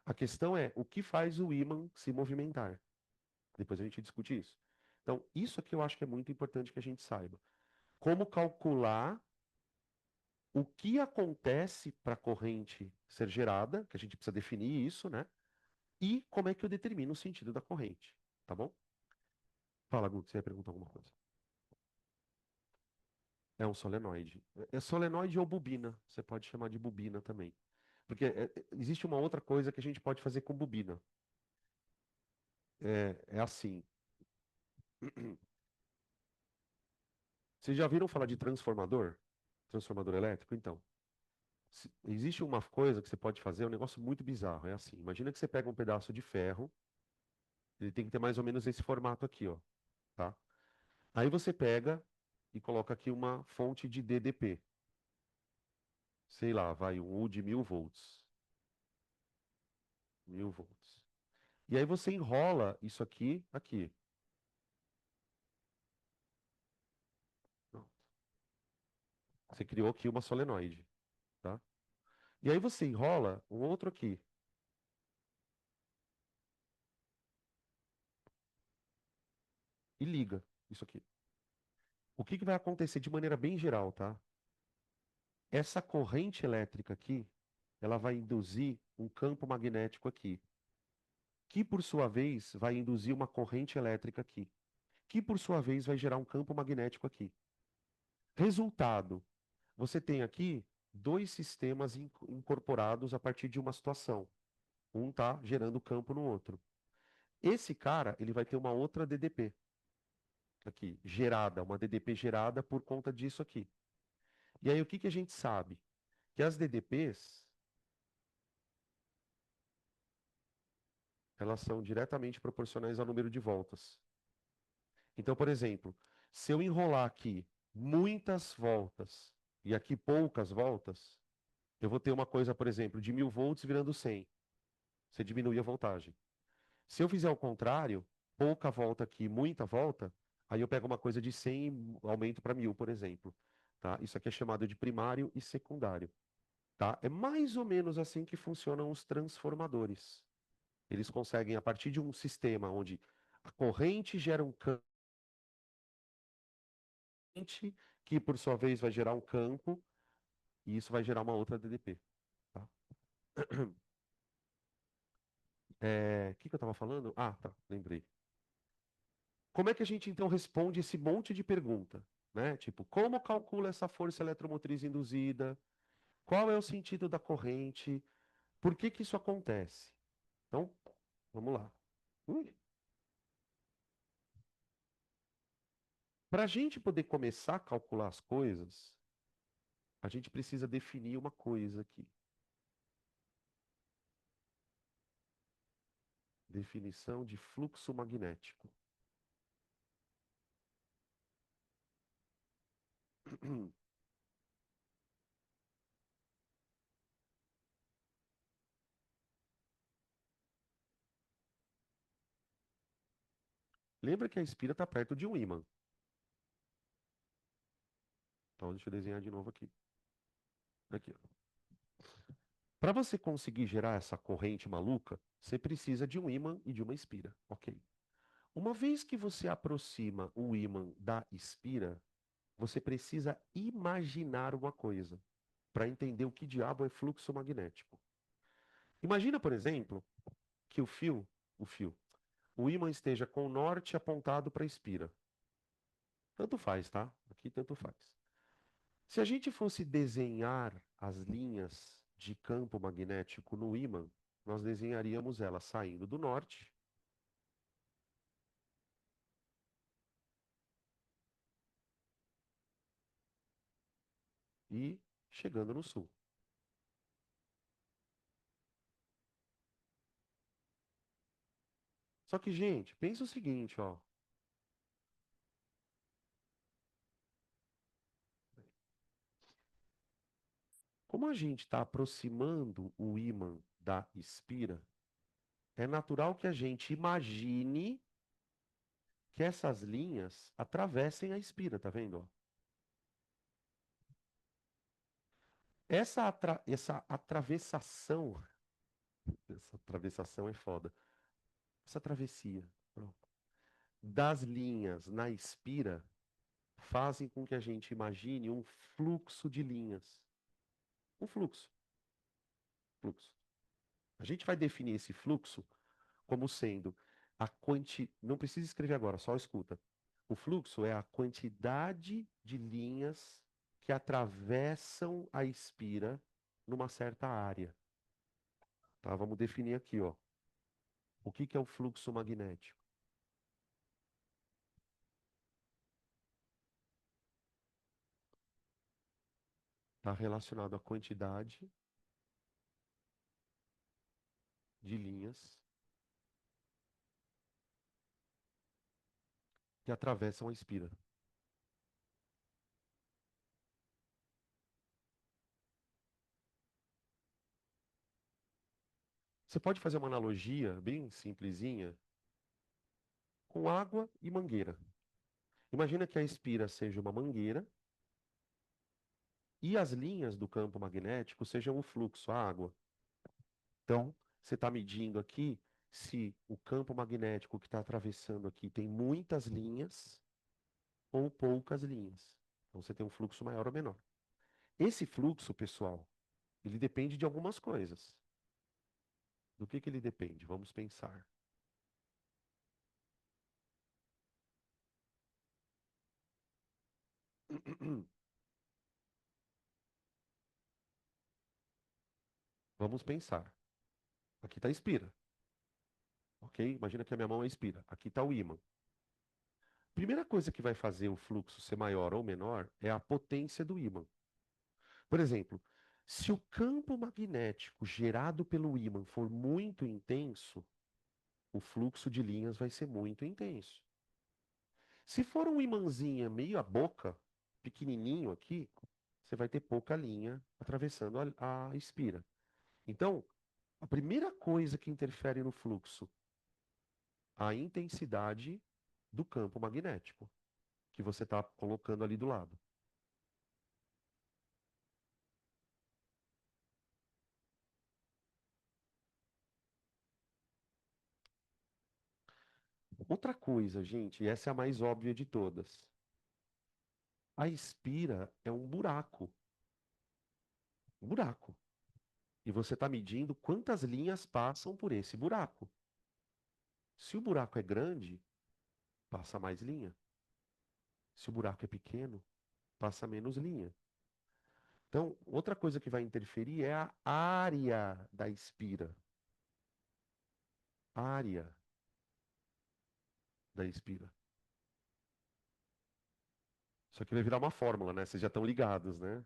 A questão é o que faz o ímã se movimentar. Depois a gente discute isso. Então, isso aqui eu acho que é muito importante que a gente saiba. Como calcular o que acontece para a corrente ser gerada, que a gente precisa definir isso, né? E como é que eu determino o sentido da corrente, tá bom? Fala, Guto, você ia perguntar alguma coisa. É um solenoide. É solenoide ou bobina, você pode chamar de bobina também. Porque existe uma outra coisa que a gente pode fazer com bobina. É assim. Vocês já viram falar de transformador? Transformador elétrico? Então, existe uma coisa que você pode fazer, é um negócio muito bizarro. É assim, imagina que você pega um pedaço de ferro, ele tem que ter mais ou menos esse formato aqui, ó, tá? Aí você pega e coloca aqui uma fonte de DDP. Sei lá, vai um U de 1000 volts. 1000 volts. E aí você enrola isso aqui, aqui. Pronto. Você criou aqui uma solenoide, tá? E aí você enrola um outro aqui. E liga isso aqui. O que que vai acontecer de maneira bem geral, tá? Essa corrente elétrica aqui, ela vai induzir um campo magnético aqui, que por sua vez vai induzir uma corrente elétrica aqui, que por sua vez vai gerar um campo magnético aqui. Resultado, você tem aqui dois sistemas incorporados a partir de uma situação. Um está gerando campo no outro. Esse cara, ele vai ter uma outra DDP aqui, gerada, uma DDP gerada por conta disso aqui. E aí o que que a gente sabe? Que as DDPs, elas são diretamente proporcionais ao número de voltas. Então, por exemplo, se eu enrolar aqui muitas voltas e aqui poucas voltas, eu vou ter uma coisa, por exemplo, de 1000 volts virando 100. Você diminui a voltagem. Se eu fizer o contrário, pouca volta aqui, muita volta, aí eu pego uma coisa de 100 e aumento para 1000, por exemplo. Tá? Isso aqui é chamado de primário e secundário. Tá? É mais ou menos assim que funcionam os transformadores. Eles conseguem, a partir de um sistema onde a corrente gera um campo, que por sua vez vai gerar um campo, e isso vai gerar uma outra DDP. Tá? O que que eu estava falando? Ah, tá, lembrei. Como é que a gente então responde esse monte de pergunta? Né? Tipo, como calcula essa força eletromotriz induzida? Qual é o sentido da corrente? Por que que isso acontece? Então, vamos lá. Para a gente poder começar a calcular as coisas, a gente precisa definir uma coisa aqui. Definição de fluxo magnético. Lembra que a espira está perto de um ímã. Então, deixa eu desenhar de novo aqui. Aqui, ó. Para você conseguir gerar essa corrente maluca, você precisa de um ímã e de uma espira. Ok. Uma vez que você aproxima o ímã da espira, você precisa imaginar uma coisa para entender o que diabo é fluxo magnético. Imagina, por exemplo, que o ímã esteja com o norte apontado para a espira. Tanto faz, tá? Aqui tanto faz. Se a gente fosse desenhar as linhas de campo magnético no ímã, nós desenharíamos ela saindo do norte e chegando no sul. Só que, gente, pensa o seguinte, ó. Como a gente está aproximando o ímã da espira, é natural que a gente imagine que essas linhas atravessem a espira, tá vendo? Ó? Essa atravessação, essa atravessação é foda. Essa travessia, pronto, das linhas na espira fazem com que a gente imagine um fluxo de linhas. Um fluxo, fluxo. A gente vai definir esse fluxo como sendo a quanti... Não precisa escrever agora, só escuta. O fluxo é a quantidade de linhas que atravessam a espira numa certa área. Tá? Vamos definir aqui, ó. O que que é o fluxo magnético? Está relacionado à quantidade de linhas que atravessam a espira. Você pode fazer uma analogia bem simplesinha com água e mangueira. Imagina que a espira seja uma mangueira e as linhas do campo magnético sejam o fluxo, a água. Então, você está medindo aqui se o campo magnético que está atravessando aqui tem muitas linhas ou poucas linhas. Então, você tem um fluxo maior ou menor. Esse fluxo, pessoal, ele depende de algumas coisas. Do que ele depende? Vamos pensar. Vamos pensar. Aqui está a espira, ok? Imagina que a minha mão é a espira. Aqui está o ímã. Primeira coisa que vai fazer o fluxo ser maior ou menor é a potência do ímã. Por exemplo, se o campo magnético gerado pelo ímã for muito intenso, o fluxo de linhas vai ser muito intenso. Se for um imãzinho meio a boca, pequenininho aqui, você vai ter pouca linha atravessando a espira. Então, a primeira coisa que interfere no fluxo, a intensidade do campo magnético que você está colocando ali do lado. Outra coisa, gente, e essa é a mais óbvia de todas. A espira é um buraco. Um buraco. E você está medindo quantas linhas passam por esse buraco. Se o buraco é grande, passa mais linha. Se o buraco é pequeno, passa menos linha. Então, outra coisa que vai interferir é a área da espira. Área da espira. Isso aqui vai virar uma fórmula, né? Vocês já estão ligados, né?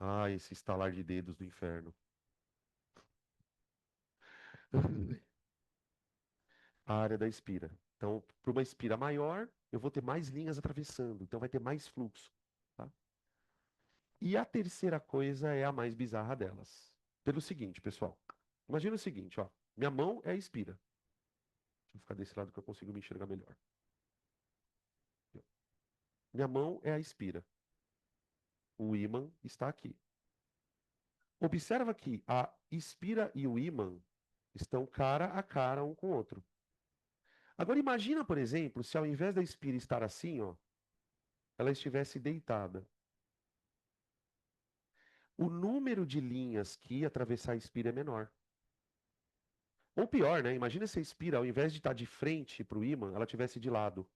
Ah, esse estalar de dedos do inferno. A área da espira. Então, para uma espira maior, eu vou ter mais linhas atravessando, então vai ter mais fluxo. Tá? E a terceira coisa é a mais bizarra delas. Pelo seguinte, pessoal. Imagina o seguinte, ó. Minha mão é a espira. Deixa eu ficar desse lado que eu consigo me enxergar melhor. Minha mão é a espira. O ímã está aqui. Observa que a espira e o ímã estão cara a cara um com o outro. Agora imagina, por exemplo, se ao invés da espira estar assim, ó, ela estivesse deitada. O número de linhas que ia atravessar a espira é menor. Ou pior, né? Imagina se a espira, ao invés de estar de frente para o ímã, ela tivesse de lado.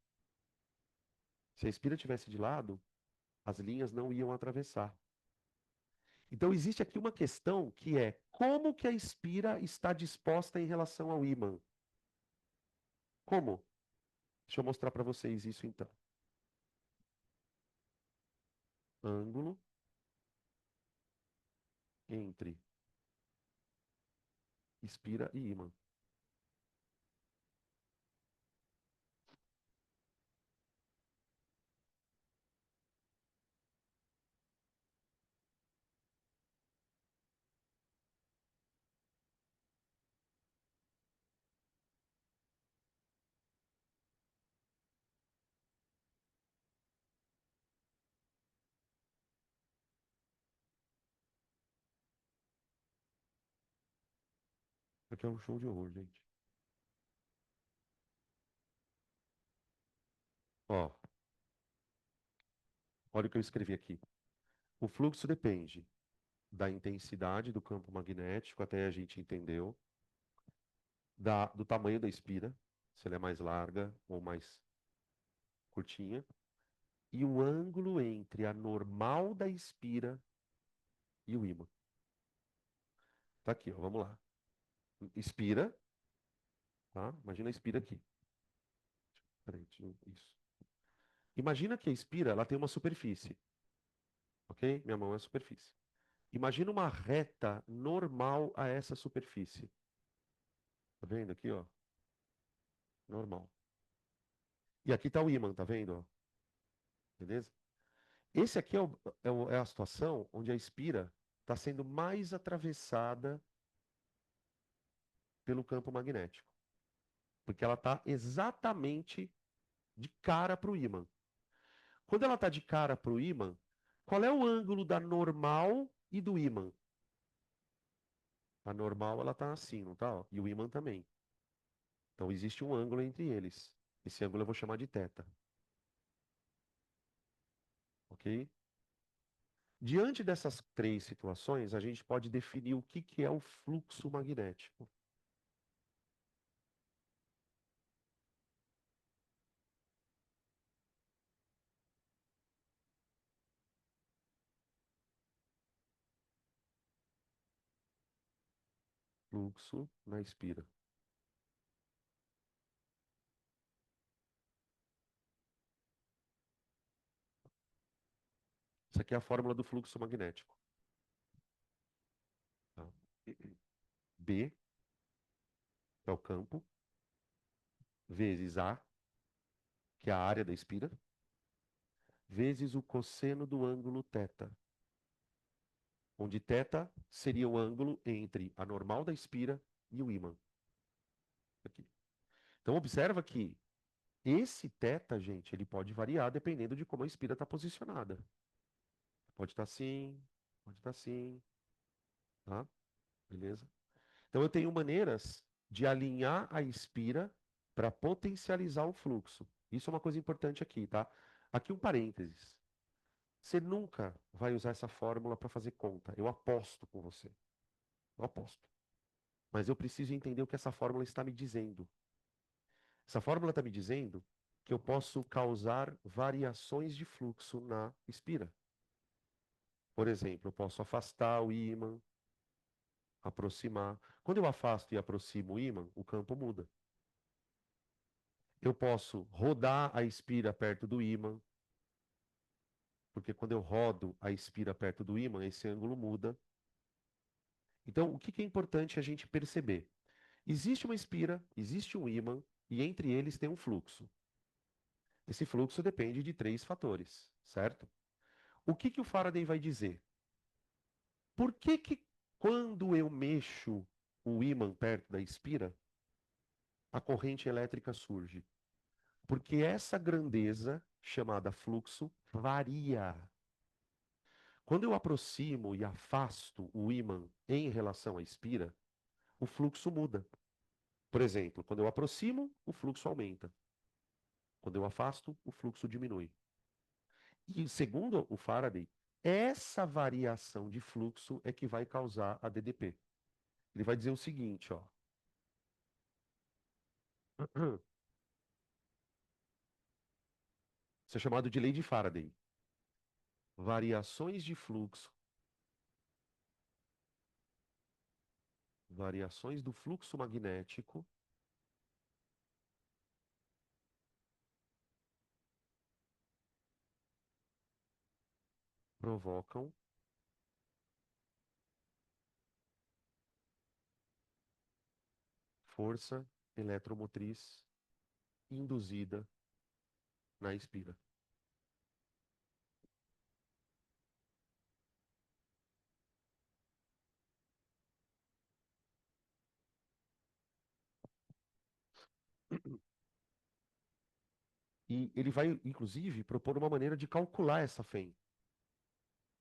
Se a espira tivesse de lado, as linhas não iam atravessar. Então existe aqui uma questão que é como que a espira está disposta em relação ao ímã? Como? Deixa eu mostrar para vocês isso então. Ângulo entre espira e ímã. Aqui é um show de horror, gente. Ó, olha o que eu escrevi aqui. O fluxo depende da intensidade do campo magnético, até a gente entendeu, do tamanho da espira, se ela é mais larga ou mais curtinha, e o ângulo entre a normal da espira e o ímã. Tá aqui, ó, vamos lá. Espira, tá? Imagina a espira aqui. Peraí, isso. Imagina que a espira, ela tem uma superfície, ok? Minha mão é a superfície. Imagina uma reta normal a essa superfície. Tá vendo aqui, ó? Normal. E aqui tá o ímã, tá vendo, ó? Beleza? Esse aqui é a situação onde a espira está sendo mais atravessada pelo campo magnético. Porque ela está exatamente de cara para o ímã. Quando ela está de cara para o ímã, qual é o ângulo da normal e do ímã? A normal ela está assim, não tá? Ó? E o ímã também. Então existe um ângulo entre eles. Esse ângulo eu vou chamar de θ, ok? Diante dessas três situações, a gente pode definir o que que é o fluxo magnético. Fluxo na espira. Isso aqui é a fórmula do fluxo magnético. Tá? B é o campo, vezes A, que é a área da espira, vezes o cosseno do ângulo θ, onde θ seria o ângulo entre a normal da espira e o ímã. Aqui. Então observa que esse θ, gente, ele pode variar dependendo de como a espira está posicionada. Pode estar assim, pode estar assim, tá? Beleza? Então eu tenho maneiras de alinhar a espira para potencializar o fluxo. Isso é uma coisa importante aqui, tá? Aqui um parênteses. Você nunca vai usar essa fórmula para fazer conta. Eu aposto com você. Eu aposto. Mas eu preciso entender o que essa fórmula está me dizendo. Essa fórmula está me dizendo que eu posso causar variações de fluxo na espira. Por exemplo, eu posso afastar o ímã, aproximar. Quando eu afasto e aproximo o ímã, o campo muda. Eu posso rodar a espira perto do ímã, porque quando eu rodo a espira perto do ímã, esse ângulo muda. Então, o que que é importante a gente perceber? Existe uma espira, existe um ímã, e entre eles tem um fluxo. Esse fluxo depende de três fatores, certo? O que que o Faraday vai dizer? Por que que quando eu mexo o ímã perto da espira, a corrente elétrica surge? Porque essa grandeza, chamada fluxo, varia. Quando eu aproximo e afasto o ímã em relação à espira, o fluxo muda. Por exemplo, quando eu aproximo, o fluxo aumenta. Quando eu afasto, o fluxo diminui. E segundo o Faraday, essa variação de fluxo é que vai causar a DDP. Ele vai dizer o seguinte, ó. Isso é chamado de lei de Faraday. Variações de fluxo, variações do fluxo magnético provocam força eletromotriz induzida na espira. E ele vai, inclusive, propor uma maneira de calcular essa FEM.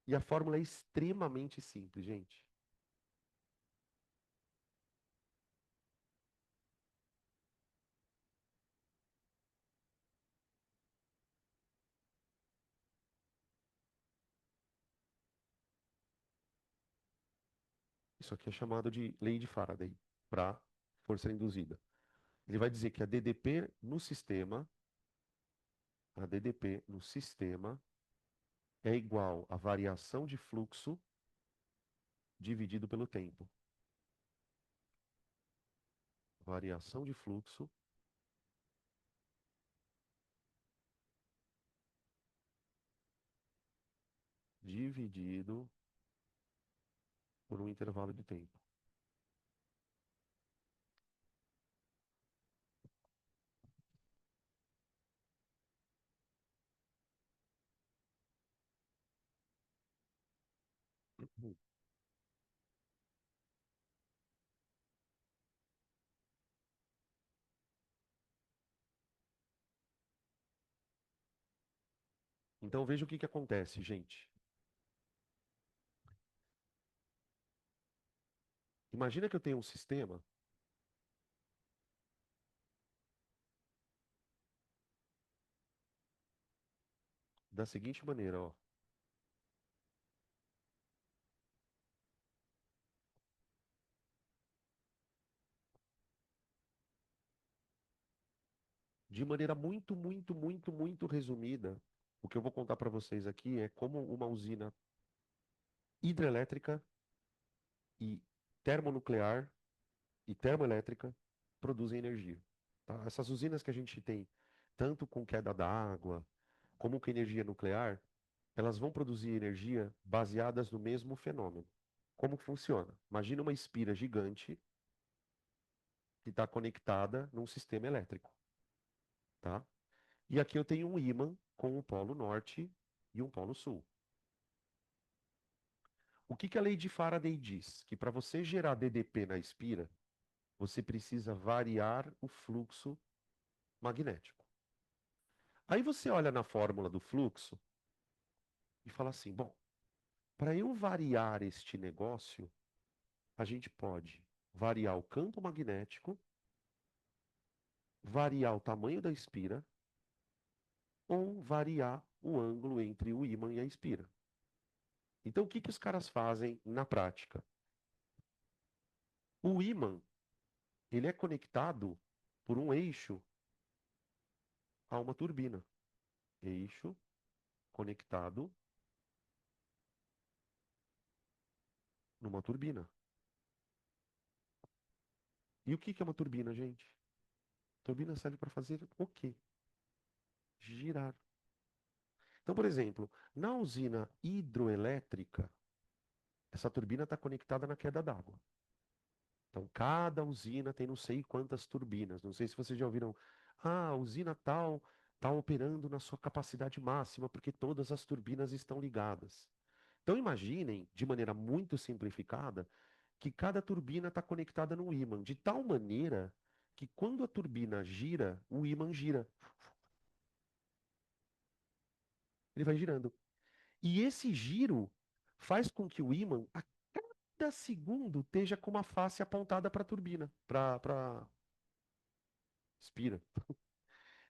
E a fórmula é extremamente simples, gente. Isso aqui é chamado de lei de Faraday para força induzida. Ele vai dizer que a DDP no sistema é igual à variação de fluxo dividido pelo tempo. Variação de fluxo dividido por um intervalo de tempo. Então veja o que que acontece, gente. Imagina que eu tenho um sistema da seguinte maneira, ó. De maneira muito resumida, o que eu vou contar para vocês aqui é como uma usina hidrelétrica e termonuclear e termoelétrica produzem energia. Tá? Essas usinas que a gente tem, tanto com queda d'água, como com energia nuclear, elas vão produzir energia baseadas no mesmo fenômeno. Como que funciona? Imagina uma espira gigante que está conectada num sistema elétrico, tá? E aqui eu tenho um ímã com um polo norte e um polo sul. O que que a lei de Faraday diz? Que para você gerar DDP na espira, você precisa variar o fluxo magnético. Aí você olha na fórmula do fluxo e fala assim: bom, para eu variar este negócio, a gente pode variar o campo magnético, variar o tamanho da espira ou variar o ângulo entre o ímã e a espira. Então, o que que os caras fazem na prática? O ímã, ele é conectado por um eixo a uma turbina. Eixo conectado numa turbina. E o que que é uma turbina, gente? Turbina serve para fazer o quê? Girar. Então, por exemplo, na usina hidroelétrica, essa turbina está conectada na queda d'água. Então, cada usina tem não sei quantas turbinas. Não sei se vocês já ouviram. Ah, a usina tal está operando na sua capacidade máxima porque todas as turbinas estão ligadas. Então, imaginem, de maneira muito simplificada, que cada turbina está conectada num ímã, de tal maneira que quando a turbina gira, o ímã gira. Ele vai girando. E esse giro faz com que o ímã, a cada segundo, esteja com uma face apontada para a turbina, para espira.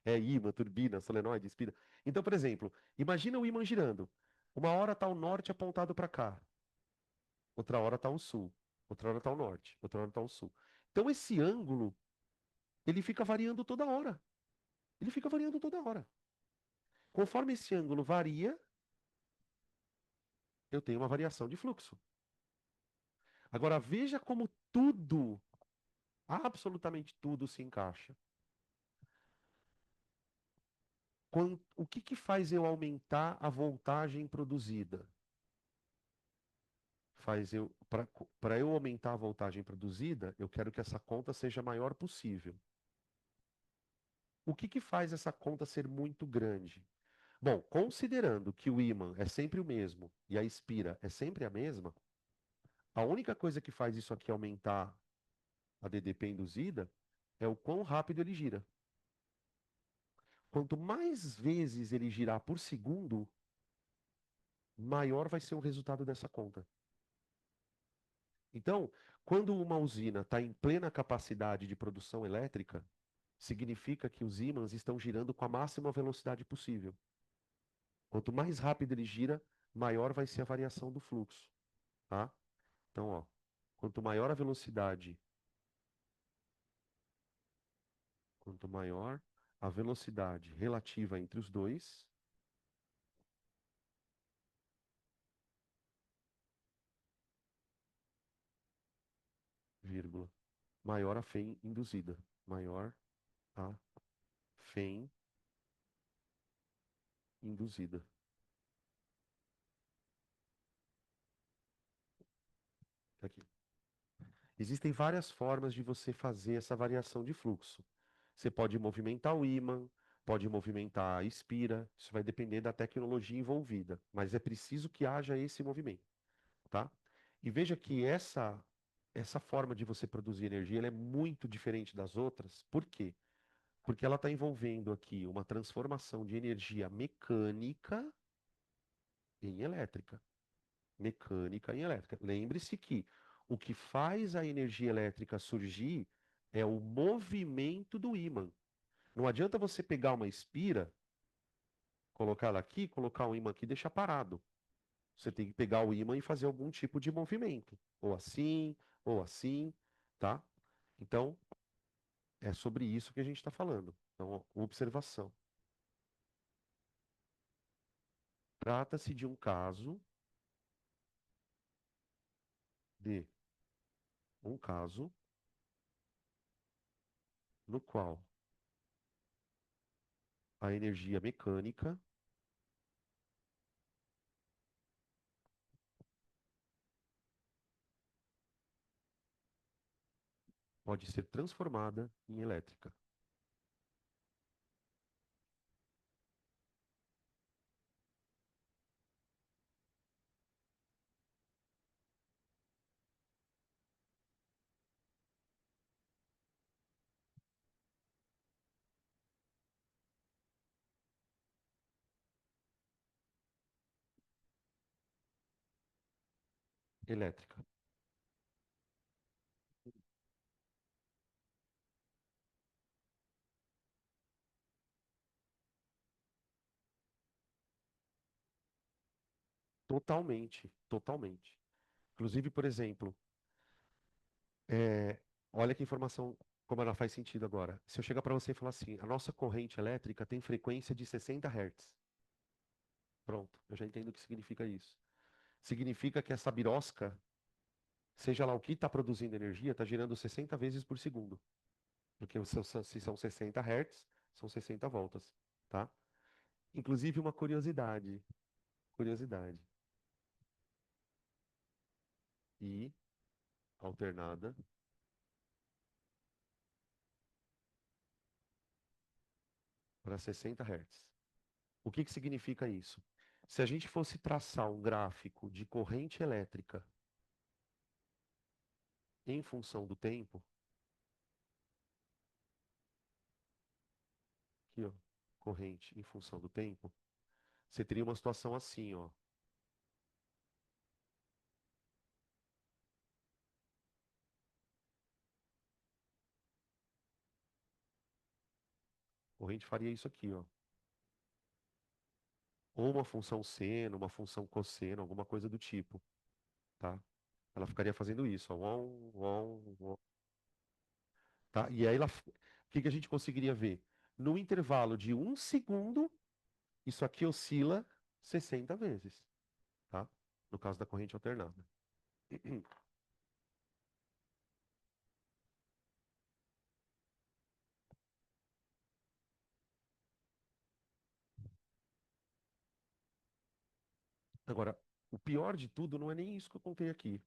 É ímã, turbina, solenoide, espira. Então, por exemplo, imagina o ímã girando. Uma hora está o norte apontado para cá, outra hora está o sul, outra hora está o norte, outra hora está o sul. Então, esse ângulo, ele fica variando toda hora. Ele fica variando toda hora. Conforme esse ângulo varia, eu tenho uma variação de fluxo. Agora, veja como tudo, absolutamente tudo se encaixa. O que que faz eu aumentar a voltagem produzida? Para eu aumentar a voltagem produzida, eu quero que essa conta seja a maior possível. O que que faz essa conta ser muito grande? Bom, considerando que o ímã é sempre o mesmo e a espira é sempre a mesma, a única coisa que faz isso aqui aumentar a DDP induzida é o quão rápido ele gira. Quanto mais vezes ele girar por segundo, maior vai ser o resultado dessa conta. Então, quando uma usina está em plena capacidade de produção elétrica, significa que os ímãs estão girando com a máxima velocidade possível. Quanto mais rápido ele gira, maior vai ser a variação do fluxo, tá? Então, ó. Quanto maior a velocidade, quanto maior a velocidade relativa entre os dois, vírgula, maior a FEM induzida. Maior a FEM induzida. Tá aqui. Existem várias formas de você fazer essa variação de fluxo. Você pode movimentar o ímã, pode movimentar a espira, isso vai depender da tecnologia envolvida, mas é preciso que haja esse movimento, tá? E veja que essa forma de você produzir energia, ela é muito diferente das outras. Por quê? Porque ela está envolvendo aqui uma transformação de energia mecânica em elétrica. Mecânica em elétrica. Lembre-se que o que faz a energia elétrica surgir é o movimento do ímã. Não adianta você pegar uma espira, colocar ela aqui, colocar um ímã aqui e deixar parado. Você tem que pegar o ímã e fazer algum tipo de movimento. Ou assim, tá? Então, é sobre isso que a gente está falando. Então, ó, observação. Trata-se de um caso, de um caso no qual a energia mecânica pode ser transformada em elétrica. Elétrica. Totalmente, totalmente. Inclusive, por exemplo, é, olha que informação, como ela faz sentido agora. Se eu chegar para você e falar assim, a nossa corrente elétrica tem frequência de 60 Hz. Pronto, eu já entendo o que significa isso. Significa que essa birosca, seja lá o que está produzindo energia, está girando 60 vezes por segundo. Porque se são 60 Hz, são 60 voltas, tá? Inclusive uma curiosidade. I alternada para 60 Hz. O que que significa isso? Se a gente fosse traçar um gráfico de corrente elétrica em função do tempo, aqui, ó, corrente em função do tempo, você teria uma situação assim, ó. A corrente faria isso aqui, ó. Ou uma função seno, uma função cosseno, alguma coisa do tipo, tá? Ela ficaria fazendo isso, ó. Tá? E aí, o que que a gente conseguiria ver? No intervalo de um segundo, isso aqui oscila 60 vezes, tá? No caso da corrente alternada. Agora, o pior de tudo não é nem isso que eu contei aqui.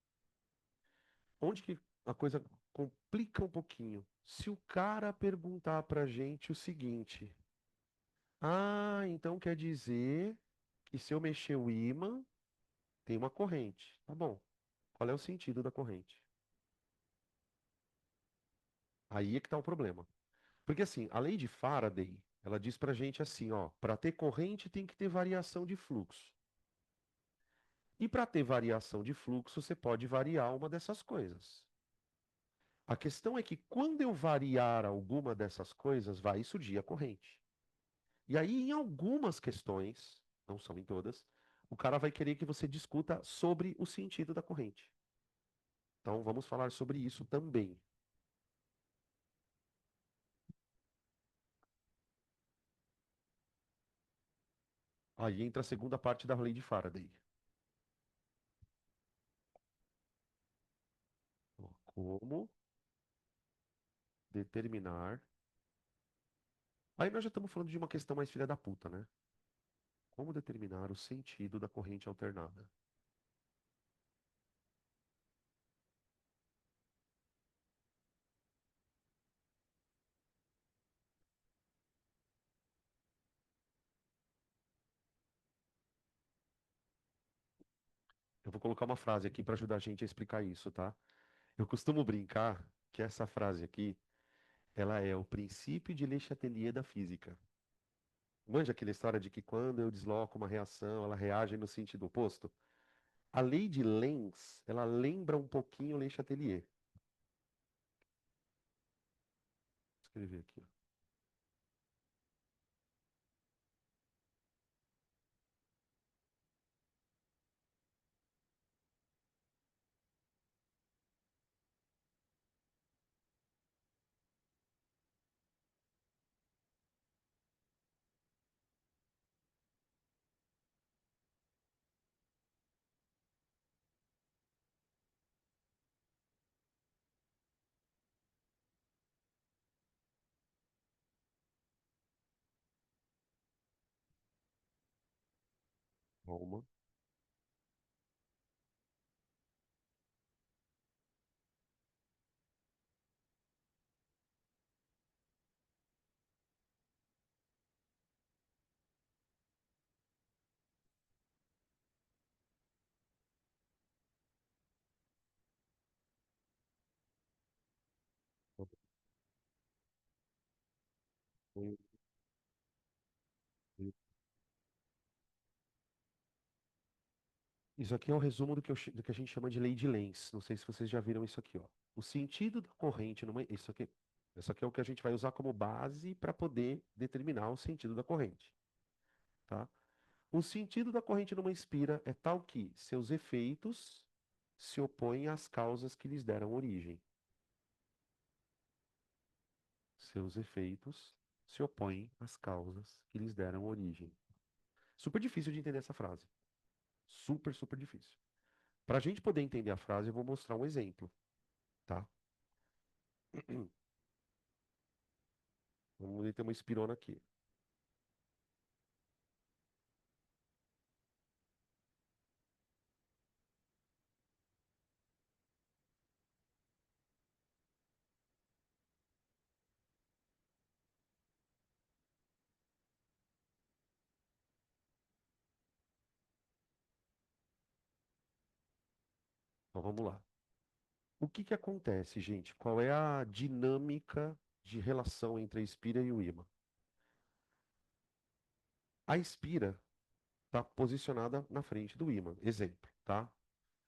Onde que a coisa complica um pouquinho? Se o cara perguntar pra gente o seguinte: ah, então quer dizer que se eu mexer o ímã, tem uma corrente. Tá bom. Qual é o sentido da corrente? Aí é que tá o problema. Porque assim, a lei de Faraday, ela diz pra gente assim, ó, para ter corrente tem que ter variação de fluxo. E para ter variação de fluxo, você pode variar uma dessas coisas. A questão é que quando eu variar alguma dessas coisas, vai surgir a corrente. E aí, em algumas questões, não são em todas, o cara vai querer que você discuta sobre o sentido da corrente. Então, vamos falar sobre isso também. Aí entra a segunda parte da lei de Faraday. Como determinar. Aí nós já estamos falando de uma questão mais filha da puta, né? Como determinar o sentido da corrente alternada? Eu vou colocar uma frase aqui para ajudar a gente a explicar isso, tá? Eu costumo brincar que essa frase aqui, ela é o princípio de Le Chatelier da física. Manja aquela história de que quando eu desloco uma reação, ela reage no sentido oposto? A lei de Lenz, ela lembra um pouquinho Le Chatelier. Vou escrever aqui, ó. Calma. Isso aqui é o resumo do que a gente chama de lei de Lenz. Não sei se vocês já viram isso aqui, ó. O sentido da corrente numa, isso aqui é o que a gente vai usar como base para poder determinar o sentido da corrente, tá? O sentido da corrente numa espira é tal que seus efeitos se opõem às causas que lhes deram origem. Seus efeitos se opõem às causas que lhes deram origem. Super difícil de entender essa frase. Super, super difícil. Para a gente poder entender a frase, eu vou mostrar um exemplo, tá? Vamos ter uma espirona aqui. Então vamos lá. O que que acontece, gente? Qual é a dinâmica de relação entre a espira e o ímã? A espira está posicionada na frente do ímã, exemplo, tá?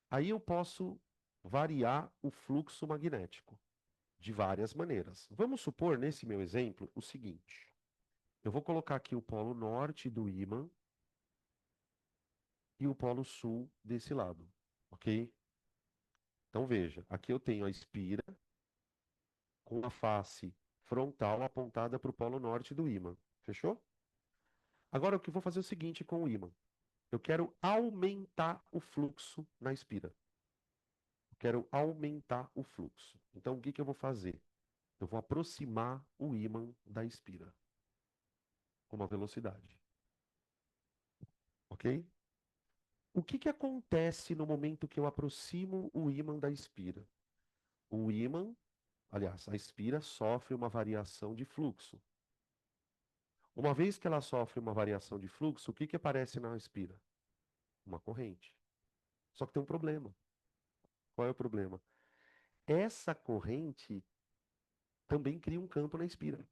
Aí eu posso variar o fluxo magnético de várias maneiras. Vamos supor, nesse meu exemplo, o seguinte. Eu vou colocar aqui o polo norte do ímã e o polo sul desse lado, ok? Então veja, aqui eu tenho a espira com a face frontal apontada para o polo norte do ímã. Fechou? Agora, o que eu vou fazer é o seguinte com o ímã. Eu quero aumentar o fluxo na espira. Eu quero aumentar o fluxo. Então, o que que eu vou fazer? Eu vou aproximar o ímã da espira com uma velocidade. Ok? O que que acontece no momento que eu aproximo o ímã da espira? O ímã, aliás, a espira sofre uma variação de fluxo. Uma vez que ela sofre uma variação de fluxo, o que que aparece na espira? Uma corrente. Só que tem um problema. Qual é o problema? Essa corrente também cria um campo na espira.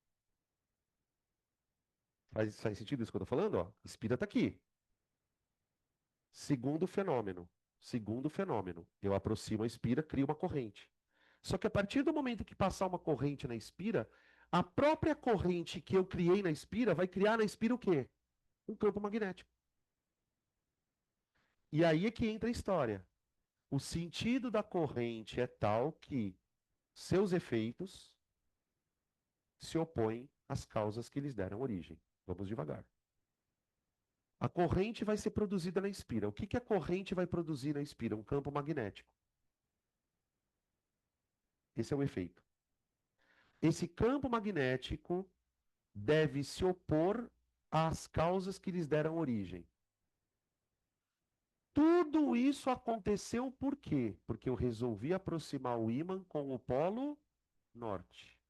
Faz sentido isso que eu estou falando? Ó, espira está aqui. Segundo fenômeno. Segundo fenômeno. Eu aproximo a espira, crio uma corrente. Só que a partir do momento que passar uma corrente na espira, a própria corrente que eu criei na espira vai criar na espira o quê? Um campo magnético. E aí é que entra a história. O sentido da corrente é tal que seus efeitos se opõem às causas que lhes deram origem. Vamos devagar. A corrente vai ser produzida na espira. O que que a corrente vai produzir na espira? Um campo magnético. Esse é o efeito. Esse campo magnético deve se opor às causas que lhes deram origem. Tudo isso aconteceu por quê? Porque eu resolvi aproximar o ímã com o polo norte.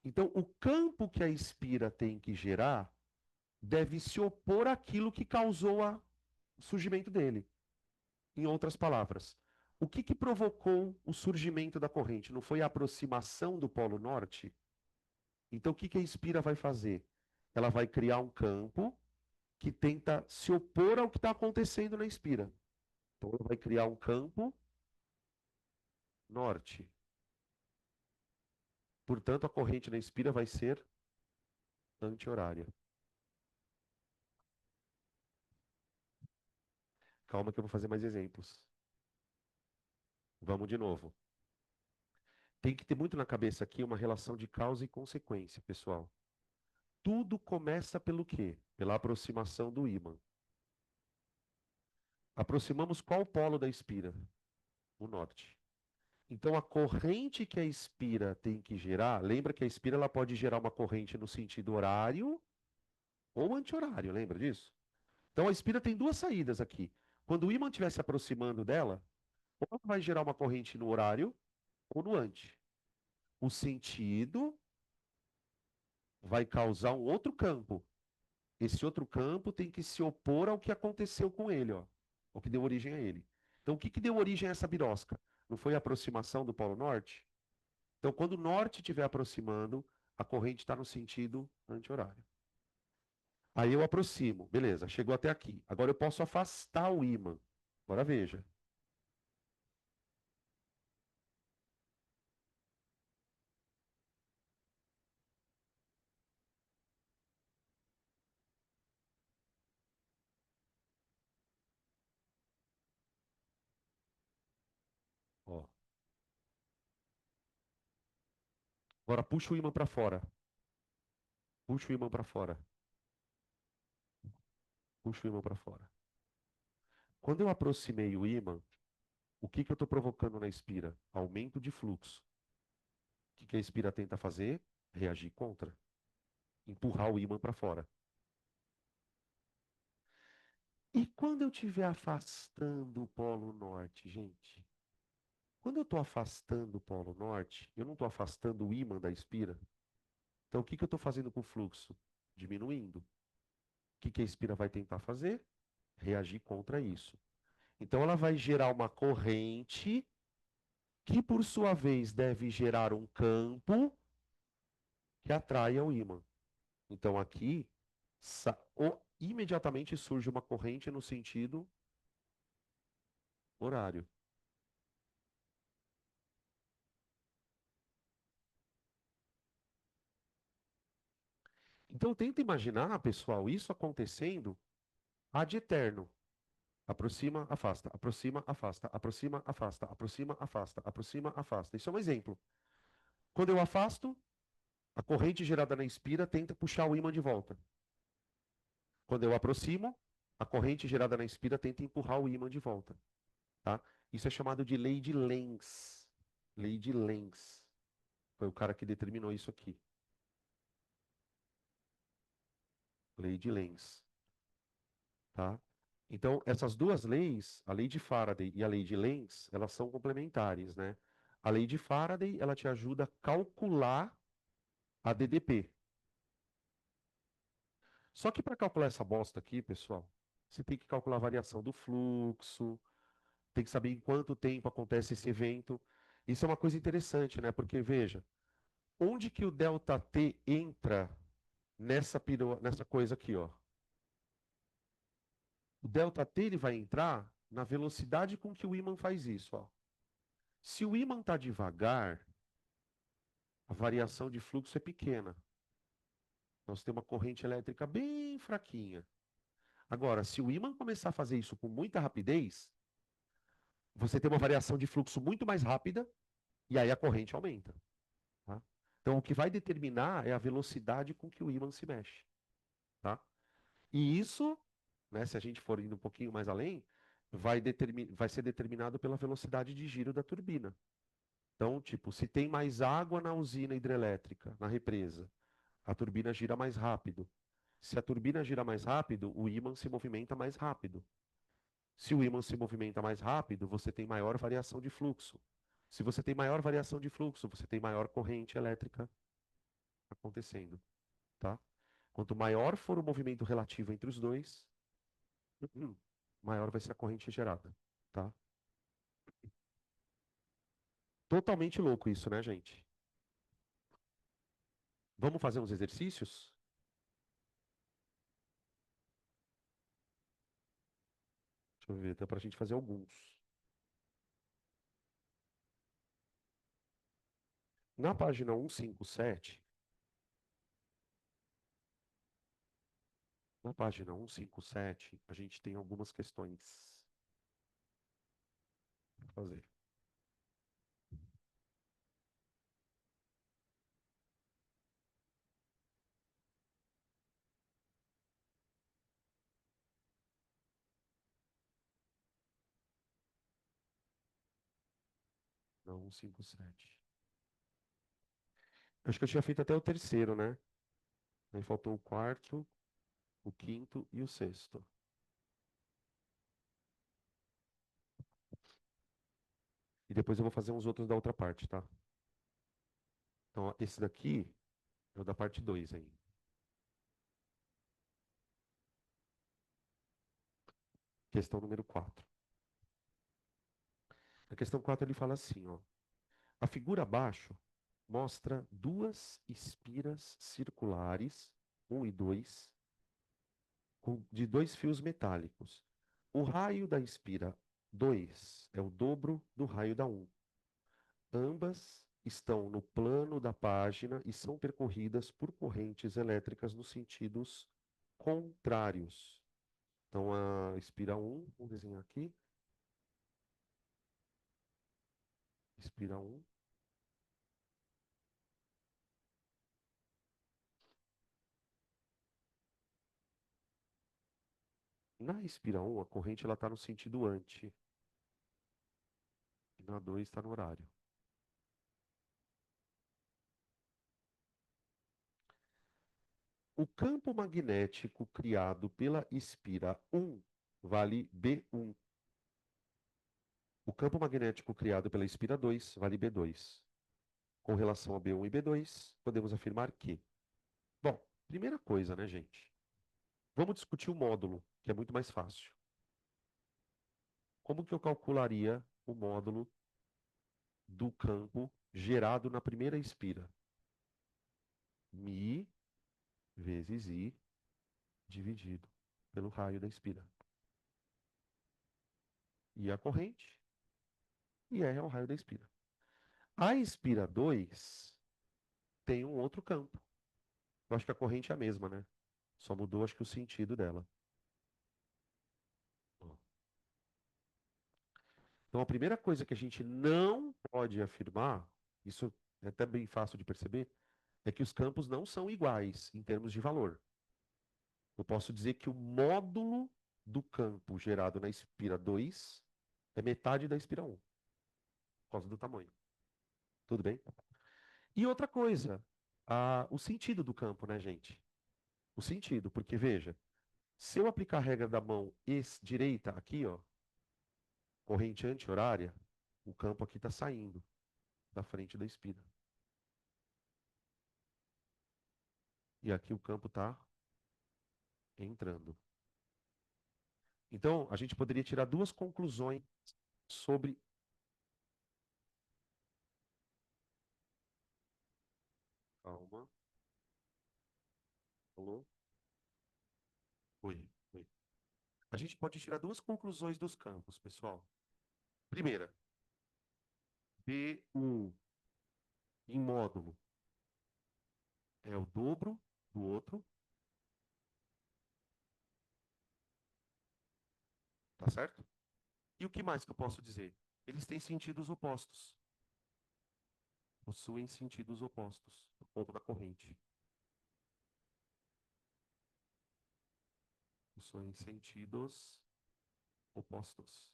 Então, o campo que a espira tem que gerar deve se opor àquilo que causou o surgimento dele. Em outras palavras, o que que provocou o surgimento da corrente? Não foi a aproximação do polo norte? Então, o que que a espira vai fazer? Ela vai criar um campo que tenta se opor ao que está acontecendo na espira. Então, ela vai criar um campo norte. Portanto, a corrente na espira vai ser anti-horária. Calma que eu vou fazer mais exemplos. Vamos de novo. Tem que ter muito na cabeça aqui uma relação de causa e consequência, pessoal. Tudo começa pelo quê? Pela aproximação do ímã. Aproximamos qual polo da espira? O norte. Então, a corrente que a espira tem que gerar, lembra que a espira ela pode gerar uma corrente no sentido horário ou anti-horário, lembra disso? Então, a espira tem duas saídas aqui. Quando o ímã estiver se aproximando dela, ou ela vai gerar uma corrente no horário ou no anti. O sentido vai causar um outro campo. Esse outro campo tem que se opor ao que aconteceu com ele, ó, o que deu origem a ele. Então, o que que deu origem a essa birosca? Não foi a aproximação do Polo Norte? Então, quando o norte estiver aproximando, a corrente está no sentido anti-horário. Aí eu aproximo, beleza, chegou até aqui. Agora eu posso afastar o ímã. Agora veja. Ó. Agora puxa o ímã para fora. Puxa o ímã para fora. Puxa o ímã para fora. Quando eu aproximei o ímã, o que que eu estou provocando na espira? Aumento de fluxo. O que que a espira tenta fazer? Reagir contra. Empurrar o ímã para fora. E quando eu estiver afastando o polo norte, gente? Quando eu estou afastando o polo norte, eu não estou afastando o ímã da espira. Então, o que que eu estou fazendo com o fluxo? Diminuindo. O que que a espira vai tentar fazer? Reagir contra isso. Então, ela vai gerar uma corrente que, por sua vez, deve gerar um campo que atraia o ímã. Então, aqui, imediatamente surge uma corrente no sentido horário. Então, tenta imaginar, pessoal, isso acontecendo ad eterno. Aproxima, afasta, aproxima, afasta, aproxima, afasta, aproxima, afasta, aproxima, afasta. Isso é um exemplo. Quando eu afasto, a corrente gerada na espira tenta puxar o ímã de volta. Quando eu aproximo, a corrente gerada na espira tenta empurrar o ímã de volta, tá? Isso é chamado de lei de Lenz. Lei de Lenz. Foi o cara que determinou isso aqui. Lei de Lenz, tá? Então, essas duas leis, a lei de Faraday e a lei de Lenz, elas são complementares, né? A lei de Faraday, ela te ajuda a calcular a DDP. Só que para calcular essa bosta aqui, pessoal, você tem que calcular a variação do fluxo, tem que saber em quanto tempo acontece esse evento. Isso é uma coisa interessante, né? Porque veja, onde que o delta T entra nessa coisa aqui, ó? O delta T ele vai entrar na velocidade com que o ímã faz isso, ó. Se o ímã está devagar, a variação de fluxo é pequena. Nós temos uma corrente elétrica bem fraquinha. Agora, se o ímã começar a fazer isso com muita rapidez, você tem uma variação de fluxo muito mais rápida e aí a corrente aumenta. Tá? Então, o que vai determinar é a velocidade com que o ímã se mexe. Tá? E isso, né, se a gente for indo um pouquinho mais além, vai ser determinado pela velocidade de giro da turbina. Então, tipo, se tem mais água na usina hidrelétrica, na represa, a turbina gira mais rápido. Se a turbina gira mais rápido, o ímã se movimenta mais rápido. Se o ímã se movimenta mais rápido, você tem maior variação de fluxo. Se você tem maior variação de fluxo, você tem maior corrente elétrica acontecendo, tá? Quanto maior for o movimento relativo entre os dois, maior vai ser a corrente gerada, tá? Totalmente louco isso, né, gente? Vamos fazer uns exercícios? Deixa eu ver, dá pra gente fazer alguns. Na página 157, na página 157, a gente tem algumas questões para fazer. Na 157. Acho que eu tinha feito até o terceiro, né? Aí faltou o quarto, o quinto e o sexto. E depois eu vou fazer uns outros da outra parte, tá? Então, ó, esse daqui é o da parte 2 ainda. Questão número 4. A questão 4 ele fala assim, ó. A figura abaixo mostra duas espiras circulares, um e 2, de dois fios metálicos. O raio da espira 2 é o dobro do raio da 1. Ambas estão no plano da página e são percorridas por correntes elétricas nos sentidos contrários. Então, a espira 1, vamos desenhar aqui. Espira 1. Na espira 1, a corrente está no sentido anti. E na 2 está no horário. O campo magnético criado pela espira 1 vale B1. O campo magnético criado pela espira 2 vale B2. Com relação a B1 e B2, podemos afirmar que... Bom, primeira coisa, né, gente? Vamos discutir o módulo, que é muito mais fácil. Como que eu calcularia o módulo do campo gerado na primeira espira? Mi vezes I dividido pelo raio da espira. I é a corrente e R é o raio da espira. A espira 2 tem um outro campo. Eu acho que a corrente é a mesma, né? Só mudou, acho que o sentido dela. Então, a primeira coisa que a gente não pode afirmar, isso é até bem fácil de perceber, é que os campos não são iguais em termos de valor. Eu posso dizer que o módulo do campo gerado na espira 2 é metade da espira 1, por causa do tamanho. Tudo bem? E outra coisa, o sentido do campo, né, gente? O sentido, porque veja, se eu aplicar a regra da mão direita aqui, ó, corrente anti-horária, o campo aqui está saindo da frente da espira. E aqui o campo está entrando. Então, a gente poderia tirar duas conclusões sobre. Calma. Falou? Oi, oi. A gente pode tirar duas conclusões dos campos, pessoal. Primeira, B1 em módulo é o dobro do outro, tá certo? E o que mais que eu posso dizer? Eles têm sentidos opostos. Possuem sentidos opostos por conta da corrente. Possuem sentidos opostos.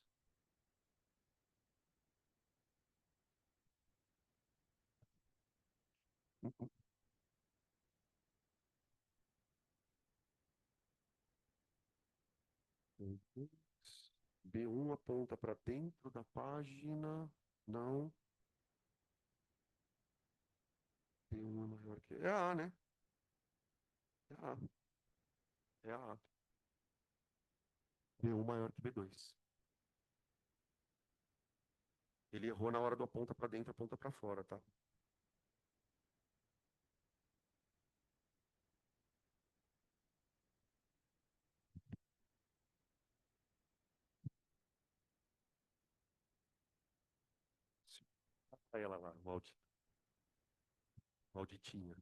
B1 aponta para dentro da página. Não. B1 é maior que. É A, né? É A. É A. B1 maior que B2. Ele errou na hora do aponta para dentro, aponta para fora, tá? Aí ela lá, malditinha.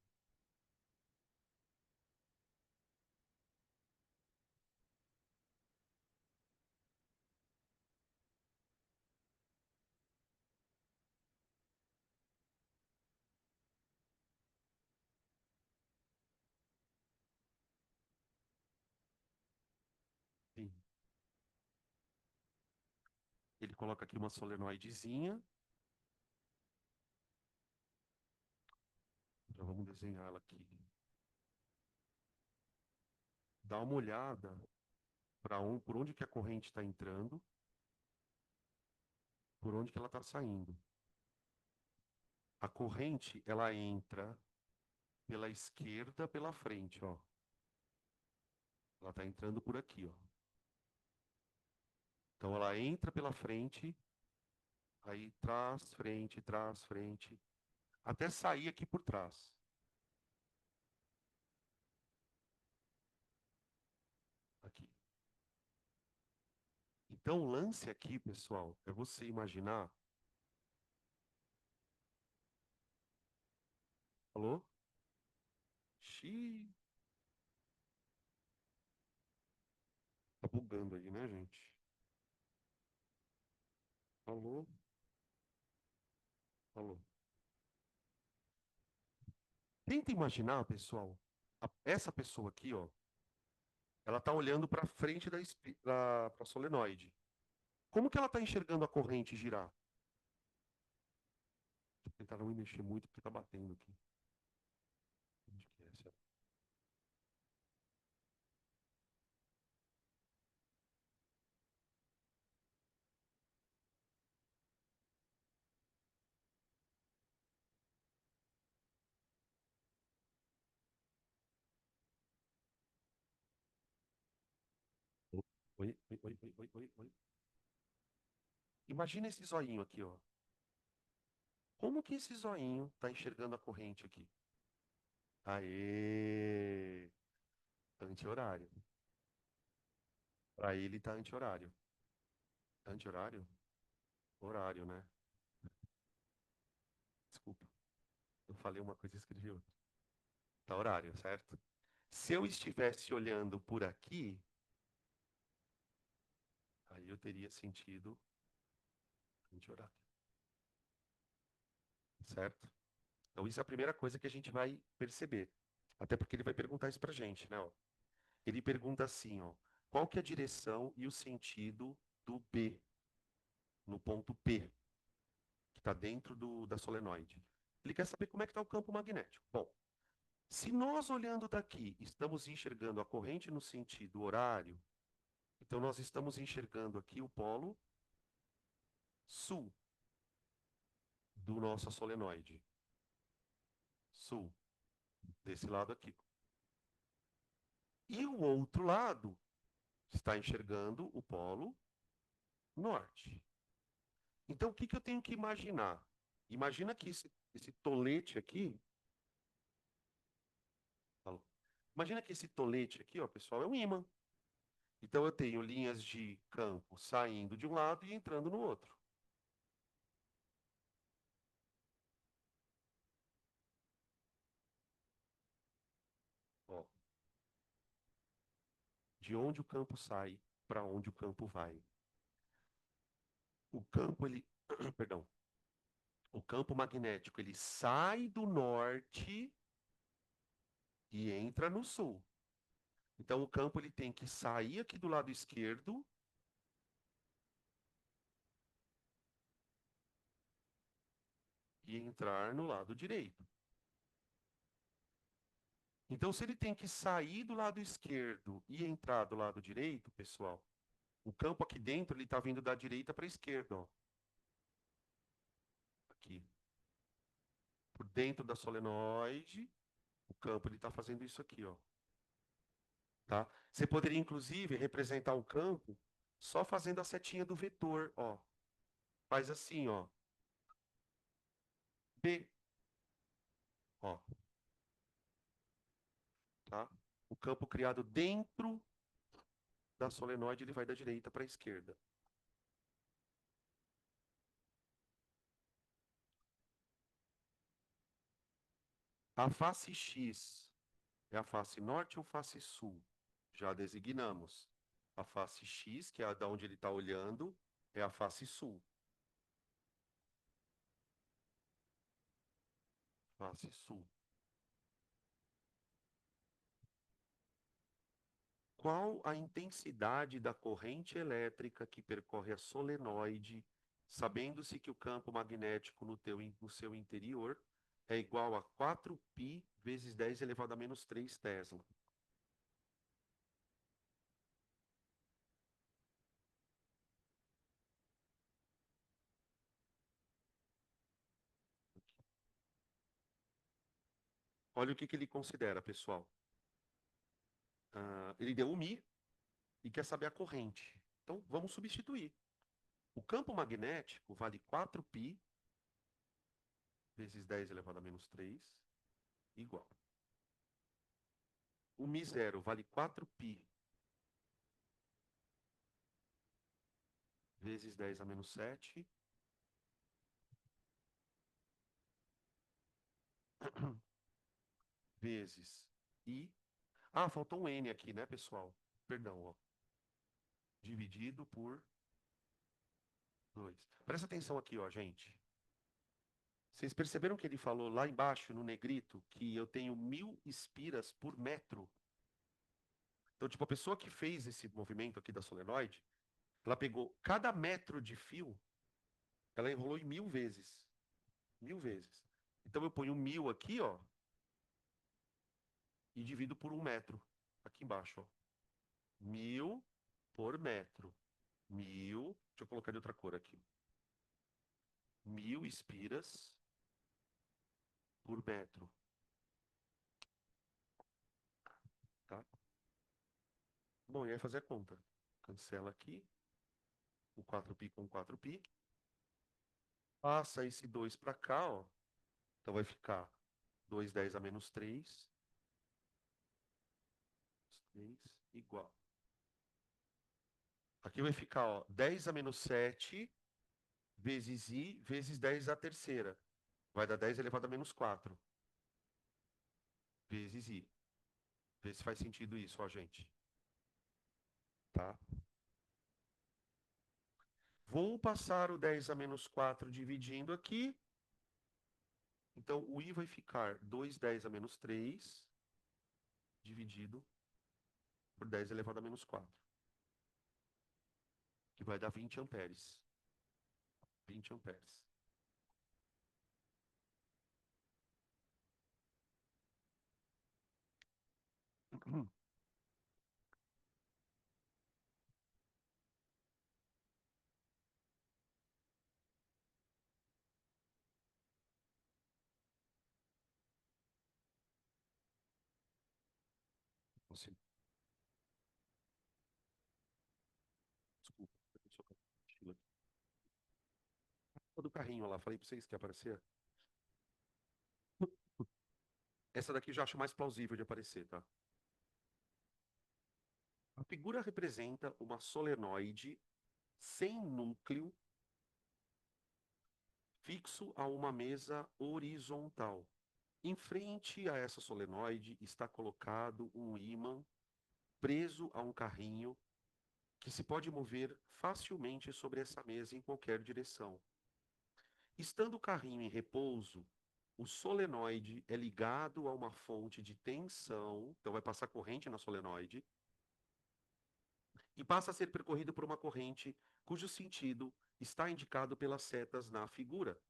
Sim. Ele coloca aqui uma solenoidezinha. Já vamos desenhar ela aqui. Dá uma olhada por onde que a corrente está entrando, por onde que ela está saindo. A corrente, ela entra pela esquerda, pela frente, ó. Ela está entrando por aqui, ó. Então ela entra pela frente, aí trás, frente, até sair aqui por trás. Aqui. Então o lance aqui, pessoal, é você imaginar. Alô? Xiii, tá bugando aí, né, gente? Alô? Alô? Tenta imaginar, pessoal, essa pessoa aqui, ó, ela tá olhando para frente pra solenoide. Como que ela tá enxergando a corrente girar? Vou tentar não me mexer muito porque tá batendo aqui. Onde que é essa? Oi, oi, oi, oi, oi, oi, oi. Imagina esse zoinho aqui, ó. Como que esse zoinho tá enxergando a corrente aqui? Aê! Anti-horário. Para ele tá anti-horário. Anti-horário? Horário, né? Desculpa. Eu falei uma coisa e escrevi outra. Tá horário, certo? Se eu estivesse olhando por aqui, aí eu teria sentido anti-horário, certo? Então isso é a primeira coisa que a gente vai perceber. Até porque ele vai perguntar isso pra gente, né? Ó. Ele pergunta assim, ó, qual que é a direção e o sentido do B, no ponto P, que está dentro da solenoide. Ele quer saber como é que está o campo magnético. Bom, se nós olhando daqui estamos enxergando a corrente no sentido horário, então nós estamos enxergando aqui o polo sul do nossa solenoide. Sul, desse lado aqui. E o outro lado está enxergando o polo norte. Então, o que que eu tenho que imaginar? Imagina que esse tolete aqui. Falou. Imagina que esse tolete aqui, ó, pessoal, é um ímã. Então, eu tenho linhas de campo saindo de um lado e entrando no outro. Ó, de onde o campo sai para onde o campo vai. O campo, ele Perdão. O campo magnético, ele sai do norte e entra no sul. Então, o campo ele tem que sair aqui do lado esquerdo e entrar no lado direito. Então, se ele tem que sair do lado esquerdo e entrar do lado direito, pessoal, o campo aqui dentro ele está vindo da direita para a esquerda, ó. Aqui. Por dentro da solenoide, o campo ele está fazendo isso aqui, ó. Tá? Você poderia, inclusive, representar o campo só fazendo a setinha do vetor, ó. Faz assim, ó. B, ó. Tá? O campo criado dentro da solenoide, ele vai da direita para a esquerda. A face X é a face norte ou face sul? Já designamos. A face X, que é a da onde ele está olhando, é a face sul. Face sul. Qual a intensidade da corrente elétrica que percorre a solenoide, sabendo-se que o campo magnético no seu interior é igual a 4π vezes 10 elevado a menos 3 Tesla? Olha o que ele considera, pessoal. Ele deu o μ e quer saber a corrente. Então, vamos substituir. O campo magnético vale 4π vezes 10 elevado a menos 3 igual. O μ zero vale 4π vezes 10 a menos 7 vezes I. Ah, faltou um N aqui, né, pessoal? Perdão, ó. Dividido por 2. Presta atenção aqui, ó, gente. Vocês perceberam que ele falou lá embaixo, no negrito, que eu tenho 1.000 espiras por metro? Então, tipo, a pessoa que fez esse movimento aqui da solenoide, ela pegou cada metro de fio, ela enrolou em 1.000 vezes. 1.000 vezes. Então, eu ponho 1.000 aqui, ó, e divido por 1 metro. Aqui embaixo, ó. 1.000 por metro. 1.000. Deixa eu colocar de outra cor aqui. 1.000 espiras por metro. Tá? Bom, e aí fazer a conta. Cancela aqui. O 4π com 4π. Passa esse 2 para cá, ó. Então vai ficar 2 10 a menos 3. 3 igual. Aqui vai ficar, ó, 10 a menos 7 vezes I vezes 10 a terceira. Vai dar 10 elevado a menos 4 vezes I. Vê se faz sentido isso, ó, gente. Tá? Vou passar o 10 a menos 4 dividindo aqui. Então, o I vai ficar 2 10 a menos 3 dividido por 10 elevado a menos 4, que vai dar 20 amperes. 20 amperes. Assim, desculpa, deixa eu mochila aqui. Do carrinho lá, falei para vocês que ia aparecer. Essa daqui eu já acho mais plausível de aparecer, tá? A figura representa uma solenoide sem núcleo fixo a uma mesa horizontal. Em frente a essa solenoide está colocado um ímã preso a um carrinho que se pode mover facilmente sobre essa mesa em qualquer direção. Estando o carrinho em repouso, o solenoide é ligado a uma fonte de tensão, então vai passar corrente na solenoide, e passa a ser percorrido por uma corrente cujo sentido está indicado pelas setas na figura.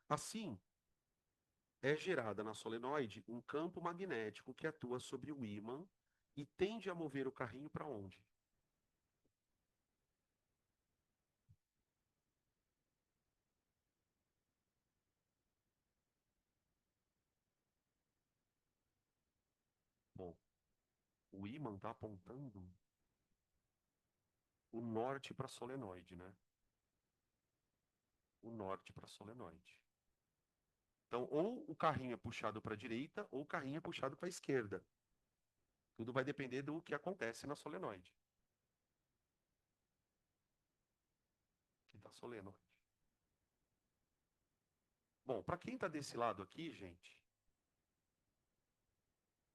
Assim, é gerada na solenoide um campo magnético que atua sobre o ímã e tende a mover o carrinho para onde? Bom, o ímã está apontando o norte para a solenoide, né? O norte para a solenoide. Então, ou o carrinho é puxado para a direita, ou o carrinho é puxado para a esquerda. Tudo vai depender do que acontece na solenoide. Que da solenoide. Bom, para quem está desse lado aqui, gente,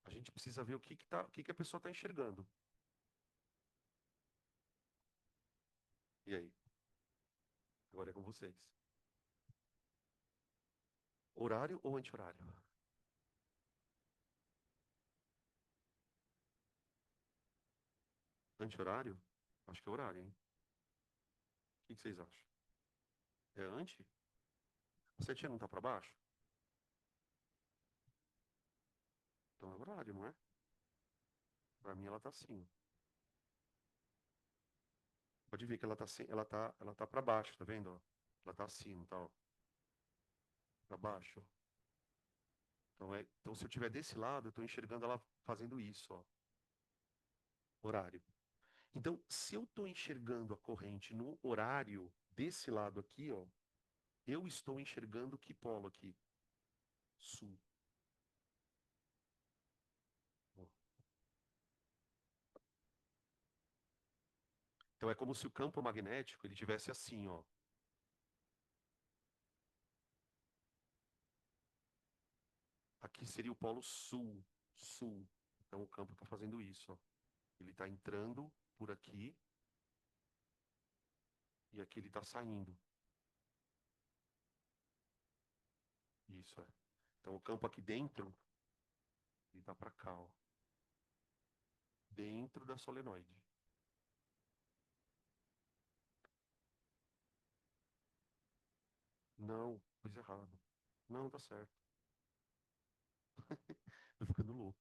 a gente precisa ver o que a pessoa está enxergando. E aí? Agora é com vocês. Horário ou anti-horário? Anti-horário? Acho que é horário, hein? O que vocês acham? É anti? A setinha não tá para baixo? Então é horário, não é? Para mim ela tá assim. Pode ver que ela tá assim, ela tá para baixo, tá vendo? Ó? Ela tá assim, tá, ó, para baixo. Então se eu tiver desse lado, eu tô enxergando ela fazendo isso, ó, horário. Então, se eu tô enxergando a corrente no horário desse lado aqui, ó, eu estou enxergando que polo aqui? Sul. Ó. Então é como se o campo magnético ele tivesse assim, ó. Aqui seria o polo sul, sul. Então o campo está fazendo isso, ó. Ele está entrando por aqui e aqui ele está saindo. Isso é. Então o campo aqui dentro, ele está para cá, ó. Dentro da solenoide. Não, coisa errada. Não, tá certo. Tô ficando louco.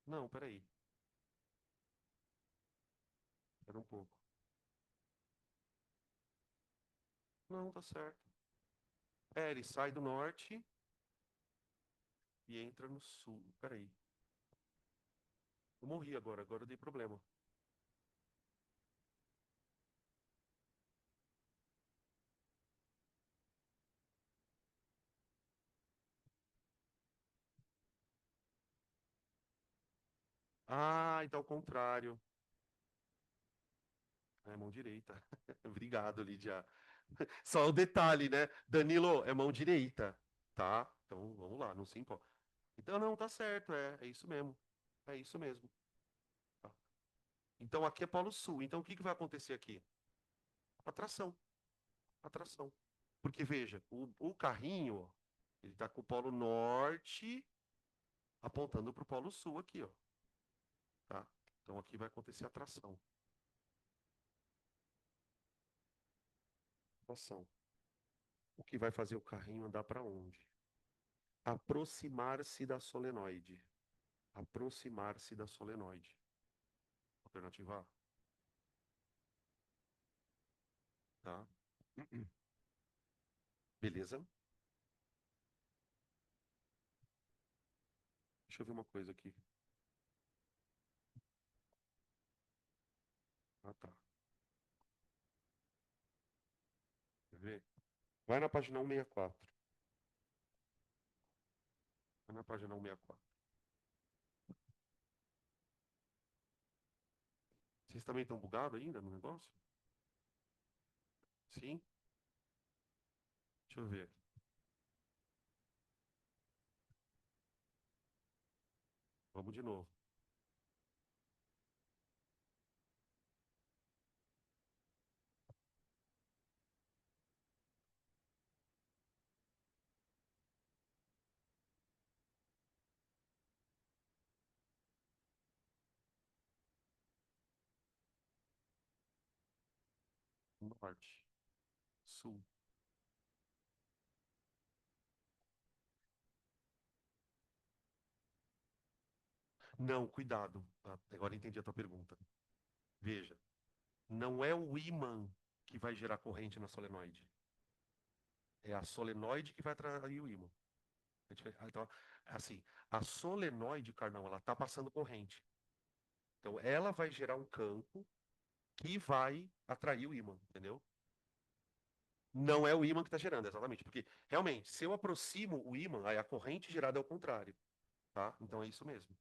Não, peraí. Espera um pouco. Não, tá certo. É, ele sai do norte e entra no sul. Peraí. Eu morri agora eu dei problema. Ah, então ao contrário. É mão direita. Obrigado, Lídia. Só o detalhe, né? Danilo, é mão direita, tá? Então vamos lá, não se importa. Então não, tá certo, é isso mesmo. É isso mesmo. Tá. Então aqui é Polo Sul. Então o que que vai acontecer aqui? Atração, atração. Porque veja, o carrinho, ó, ele tá com o Polo Norte apontando para o Polo Sul aqui, ó, tá? Então aqui vai acontecer atração. Atração. O que vai fazer o carrinho andar para onde? Aproximar-se da solenoide. Aproximar-se da solenoide. Alternativa A, tá? Beleza? Deixa eu ver uma coisa aqui. Ah, tá. Quer ver? Vai na página 164. Vai na página 164. Vocês também estão bugados ainda no negócio? Sim? Deixa eu ver. Vamos de novo. norte, sul. Não, cuidado. Ah, agora entendi a tua pergunta. Veja, não é o ímã que vai gerar corrente na solenoide. É a solenoide que vai atrair o ímã. Então, assim, a solenoide, carnal, ela tá passando corrente. Então, ela vai gerar um campo que vai atrair o ímã, entendeu? Não é o ímã que está gerando, exatamente. Porque, realmente, se eu aproximo o ímã, aí a corrente gerada é o contrário, tá? Então, é isso mesmo.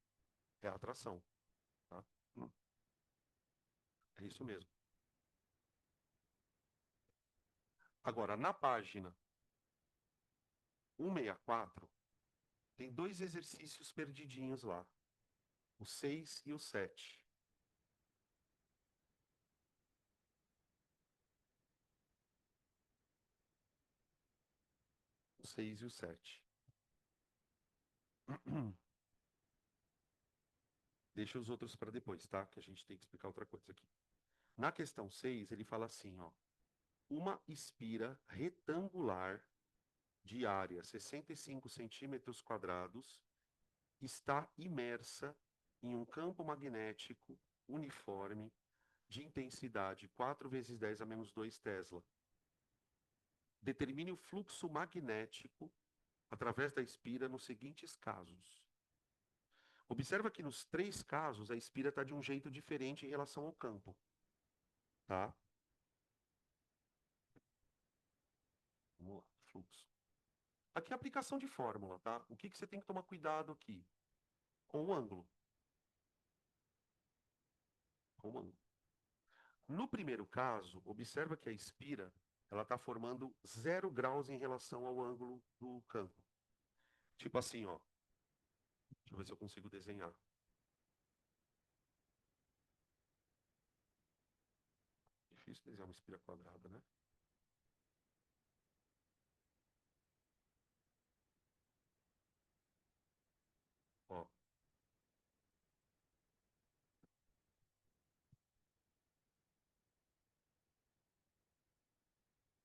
É a atração, tá? É isso mesmo. Agora, na página 164, tem dois exercícios perdidinhos lá. O 6 e o 7. O 6 e o 7. Deixa os outros para depois, tá? Que a gente tem que explicar outra coisa aqui. Na questão 6, ele fala assim, ó. Uma espira retangular de área 65 centímetros quadrados está imersa em um campo magnético uniforme de intensidade 4 vezes 10 a menos 2 Tesla. Determine o fluxo magnético através da espira nos seguintes casos. Observa que nos três casos a espira está de um jeito diferente em relação ao campo, tá? Vamos lá, fluxo. Aqui é aplicação de fórmula, tá? O que que você tem que tomar cuidado aqui? Com o ângulo. Com o ângulo. No primeiro caso, observa que a espira ela está formando 0 graus em relação ao ângulo do campo. Tipo assim, ó. Deixa eu ver se eu consigo desenhar. Difícil desenhar uma espira quadrada, né? Ó,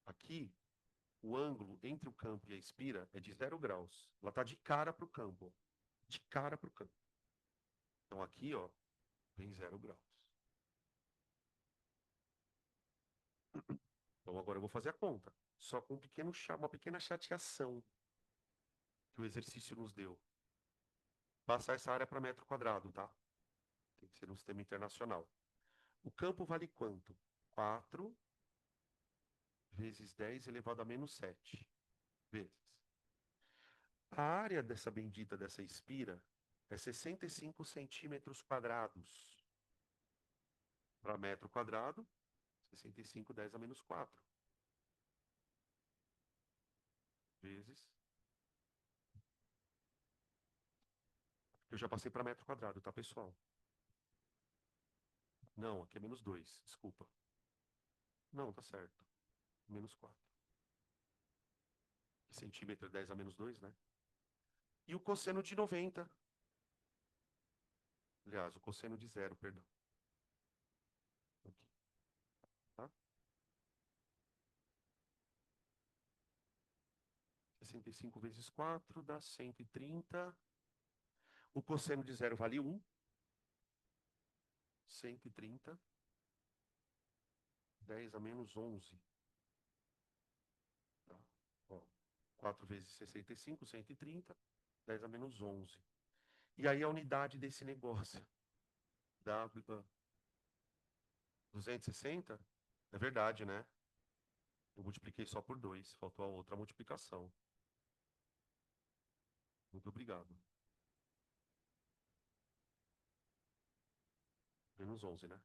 aqui o ângulo entre o campo e a espira é de 0 graus. Ela está de cara para o campo. Ó. De cara para o campo. Então aqui, ó, vem 0 graus. Então agora eu vou fazer a conta. Só com um uma pequena chateação que o exercício nos deu. Passar essa área para metro quadrado, tá? Tem que ser um sistema internacional. O campo vale quanto? 4 vezes 10 elevado a menos 7 vezes. A área dessa bendita dessa espira é 65 centímetros quadrados para metro quadrado, 65, 10 a menos 4 vezes. Eu já passei para metro quadrado, tá, pessoal? Não, aqui é menos 2, desculpa. Não, tá certo. Menos 4. Centímetro é 10 a menos 2, né? E o cosseno de 90. Aliás, o cosseno de 0, perdão. Aqui, tá? 65 vezes 4 dá 130. O cosseno de 0 vale 1. 130. 10 a menos 11. Tá? Ó, 4 vezes 65, 130. 10 a menos 11. E aí a unidade desse negócio dá 260? É verdade, né? Eu multipliquei só por 2. Faltou a outra multiplicação. Muito obrigado. Menos 11, né?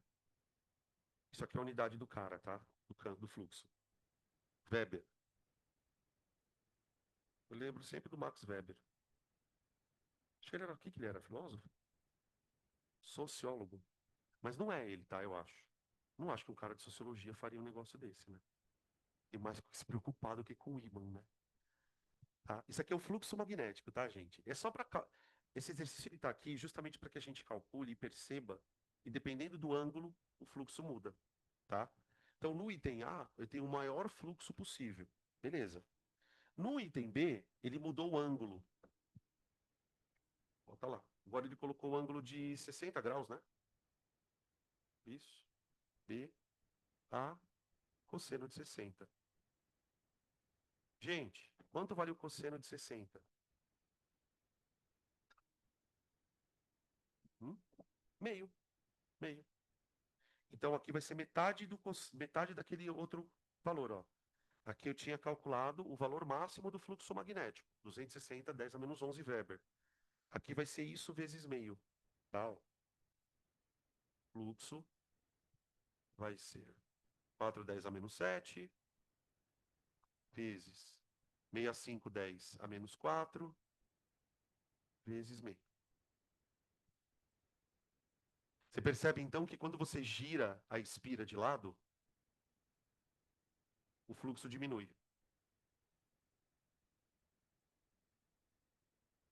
Isso aqui é a unidade do cara, tá? Do fluxo. Weber. Eu lembro sempre do Max Weber. Acho que ele era, o que que ele era? Filósofo? Sociólogo. Mas não é ele, tá? Eu acho. Não acho que um cara de sociologia faria um negócio desse, né? E mais se preocupado que com o ímã, né? Tá? Isso aqui é o fluxo magnético, tá, gente? É só para esse exercício ele tá aqui justamente para que a gente calcule e perceba, e dependendo do ângulo, o fluxo muda, tá? Então, no item A, eu tenho o maior fluxo possível. Beleza. No item B, ele mudou o ângulo. Volta lá. Agora ele colocou o ângulo de 60 graus, né? Isso. B, A, cosseno de 60. Gente, quanto vale o cosseno de 60? Hum? Meio, meio. Então aqui vai ser metade daquele outro valor, ó. Aqui eu tinha calculado o valor máximo do fluxo magnético, 260, 10 a menos 11 Weber. Aqui vai ser isso vezes meio, tá? Ó. Fluxo vai ser 4, 10 a menos 7, vezes 65, 10 a menos 4, vezes meio. Você percebe então que quando você gira a espira de lado, o fluxo diminui.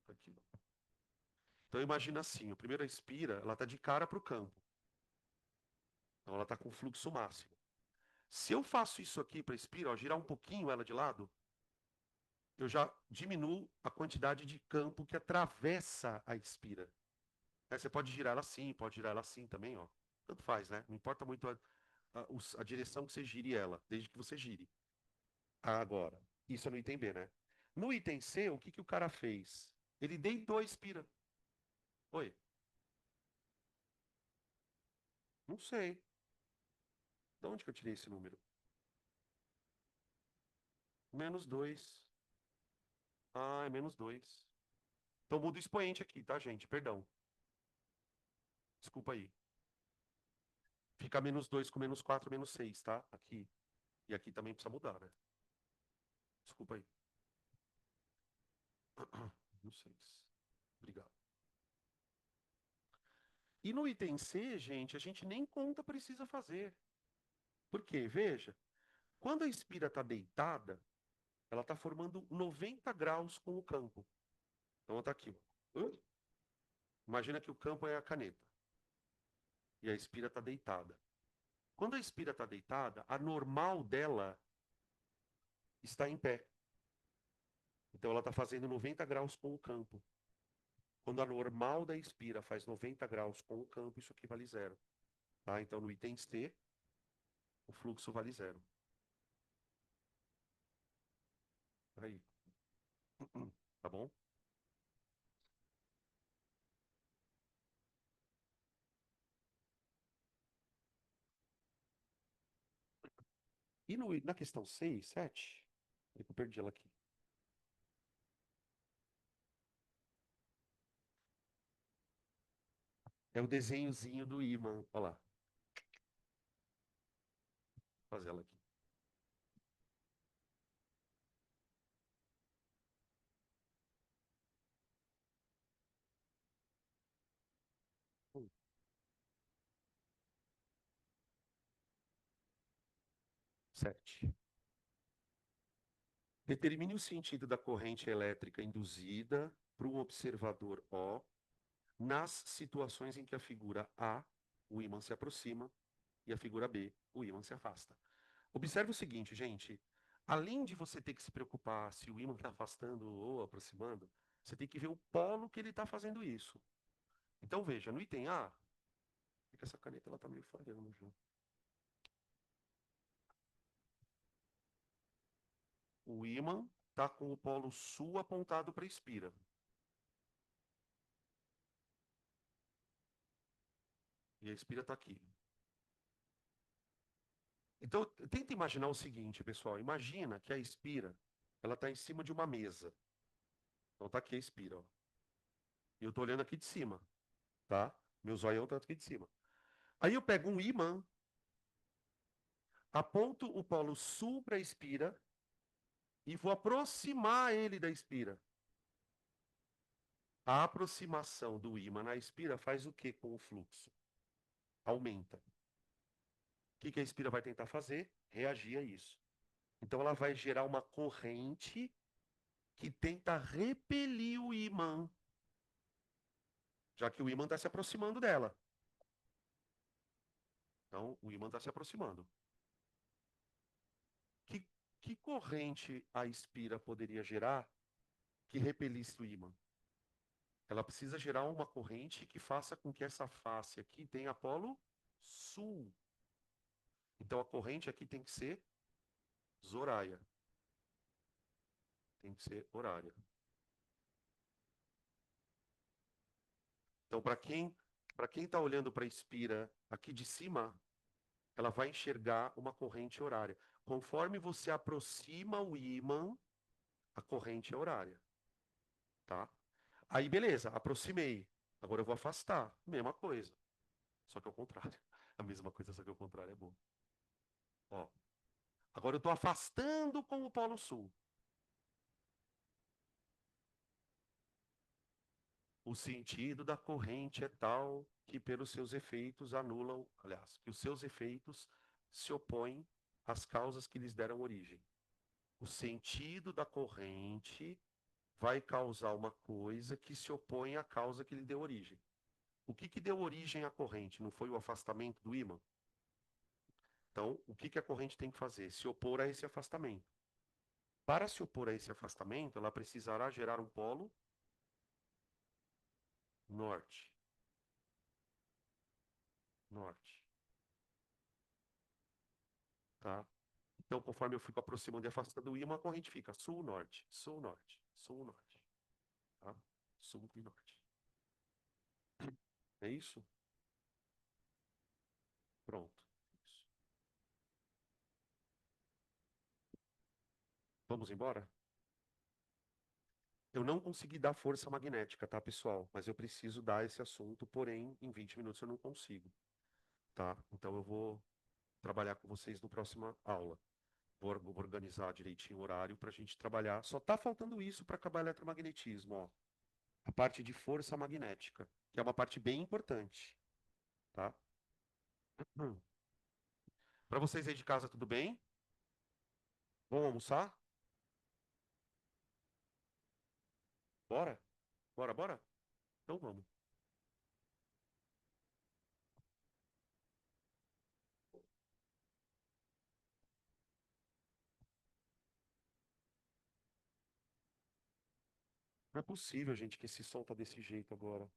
Aqui. Então imagina assim, a primeira espira, ela está de cara para o campo. Então ela está com fluxo máximo. Se eu faço isso aqui para a espira, ó, girar um pouquinho ela de lado, eu já diminuo a quantidade de campo que atravessa a espira. Aí você pode girar ela assim, pode girar ela assim também, ó. Tanto faz, né? Não importa muito a direção que você gire ela, desde que você gire. Agora, isso é no item B, né? No item C, o que que o cara fez? Ele deitou a espira. Oi? Não sei. De onde que eu tirei esse número? Menos 2. Ah, é menos 2. Então muda o expoente aqui, tá, gente? Perdão. Desculpa aí. Fica menos 2 com menos 4, menos 6, tá? Aqui. E aqui também precisa mudar, né? Desculpa aí. Menos 6. Obrigado. E no item C, gente, a gente nem conta precisa fazer. Por quê? Veja, quando a espira está deitada, ela está formando 90 graus com o campo. Então ela está aqui. Ó. Imagina que o campo é a caneta. E a espira está deitada. Quando a espira está deitada, a normal dela está em pé. Então ela está fazendo 90 graus com o campo. Quando a normal da espira faz 90 graus com o campo, isso aqui vale zero. Tá? Então no item C, o fluxo vale zero. Aí. Tá bom? E na questão 6, 7, eu perdi ela aqui. É o desenhozinho do ímã. Olha lá. Vou fazer ela aqui. 7. Determine o sentido da corrente elétrica induzida para um observador O nas situações em que a figura A, o ímã se aproxima, e a figura B, o ímã se afasta. Observe o seguinte, gente. Além de você ter que se preocupar se o ímã está afastando ou aproximando, você tem que ver o polo que ele está fazendo isso. Então veja, no item A, é que essa caneta está meio falhando já. O ímã está com o polo sul apontado para a espira. E a espira está aqui. Então, tenta imaginar o seguinte, pessoal. Imagina que a espira, ela está em cima de uma mesa. Então está aqui a espira, ó. E eu estou olhando aqui de cima, tá? Meu zoião está aqui de cima. Aí eu pego um ímã, aponto o polo sul para a espira e vou aproximar ele da espira. A aproximação do ímã na espira faz o que com o fluxo? Aumenta. O que a espira vai tentar fazer? Reagir a isso. Então ela vai gerar uma corrente que tenta repelir o ímã, já que o ímã está se aproximando dela. Então o ímã está se aproximando. que corrente a espira poderia gerar que repelisse o ímã? Ela precisa gerar uma corrente que faça com que essa face aqui tenha polo sul. Então a corrente aqui tem que ser Zoraia. Tem que ser horária. Então, para quem está olhando para a espira aqui de cima, ela vai enxergar uma corrente horária. Conforme você aproxima o ímã, a corrente é horária, tá? Aí, beleza, aproximei. Agora eu vou afastar. Mesma coisa, só que ao contrário. A mesma coisa, só que ao contrário é bom. Ó, agora eu estou afastando com o polo sul. O sentido da corrente é tal que, pelos seus efeitos, anulam, aliás, que os seus efeitos se opõem às causas que lhes deram origem. O sentido da corrente vai causar uma coisa que se opõe à causa que lhe deu origem. O que que deu origem à corrente? Não foi o afastamento do ímã? Então, o que que a corrente tem que fazer? Se opor a esse afastamento. Para se opor a esse afastamento, ela precisará gerar um polo norte. Norte. Tá? Então, conforme eu fico aproximando e afastando o ímã, a corrente fica sul-norte, sul-norte, sul-norte. Tá? Sul e norte. É isso? Pronto. Isso. Vamos embora? Eu não consegui dar força magnética, tá, pessoal? Mas eu preciso dar esse assunto, porém, em 20 minutos eu não consigo, tá? Então eu vou trabalhar com vocês no próxima aula. Vou organizar direitinho o horário para a gente trabalhar. Só tá faltando isso para acabar eletromagnetismo, ó. A parte de força magnética, que é uma parte bem importante, tá? Para vocês aí de casa, tudo bem? Vamos almoçar? Bora? Bora, bora? Então vamos. Não é possível, gente, que esse som tá desse jeito agora.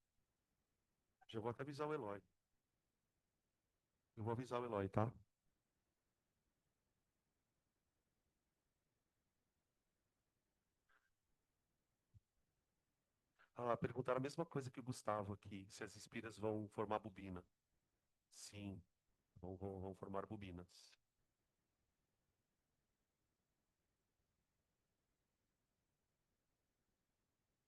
Já vou até avisar o Eloy. Eu vou avisar o Eloy, tá? Ah, perguntaram a mesma coisa que o Gustavo aqui, se as espiras vão formar bobina. Sim, vão formar bobinas.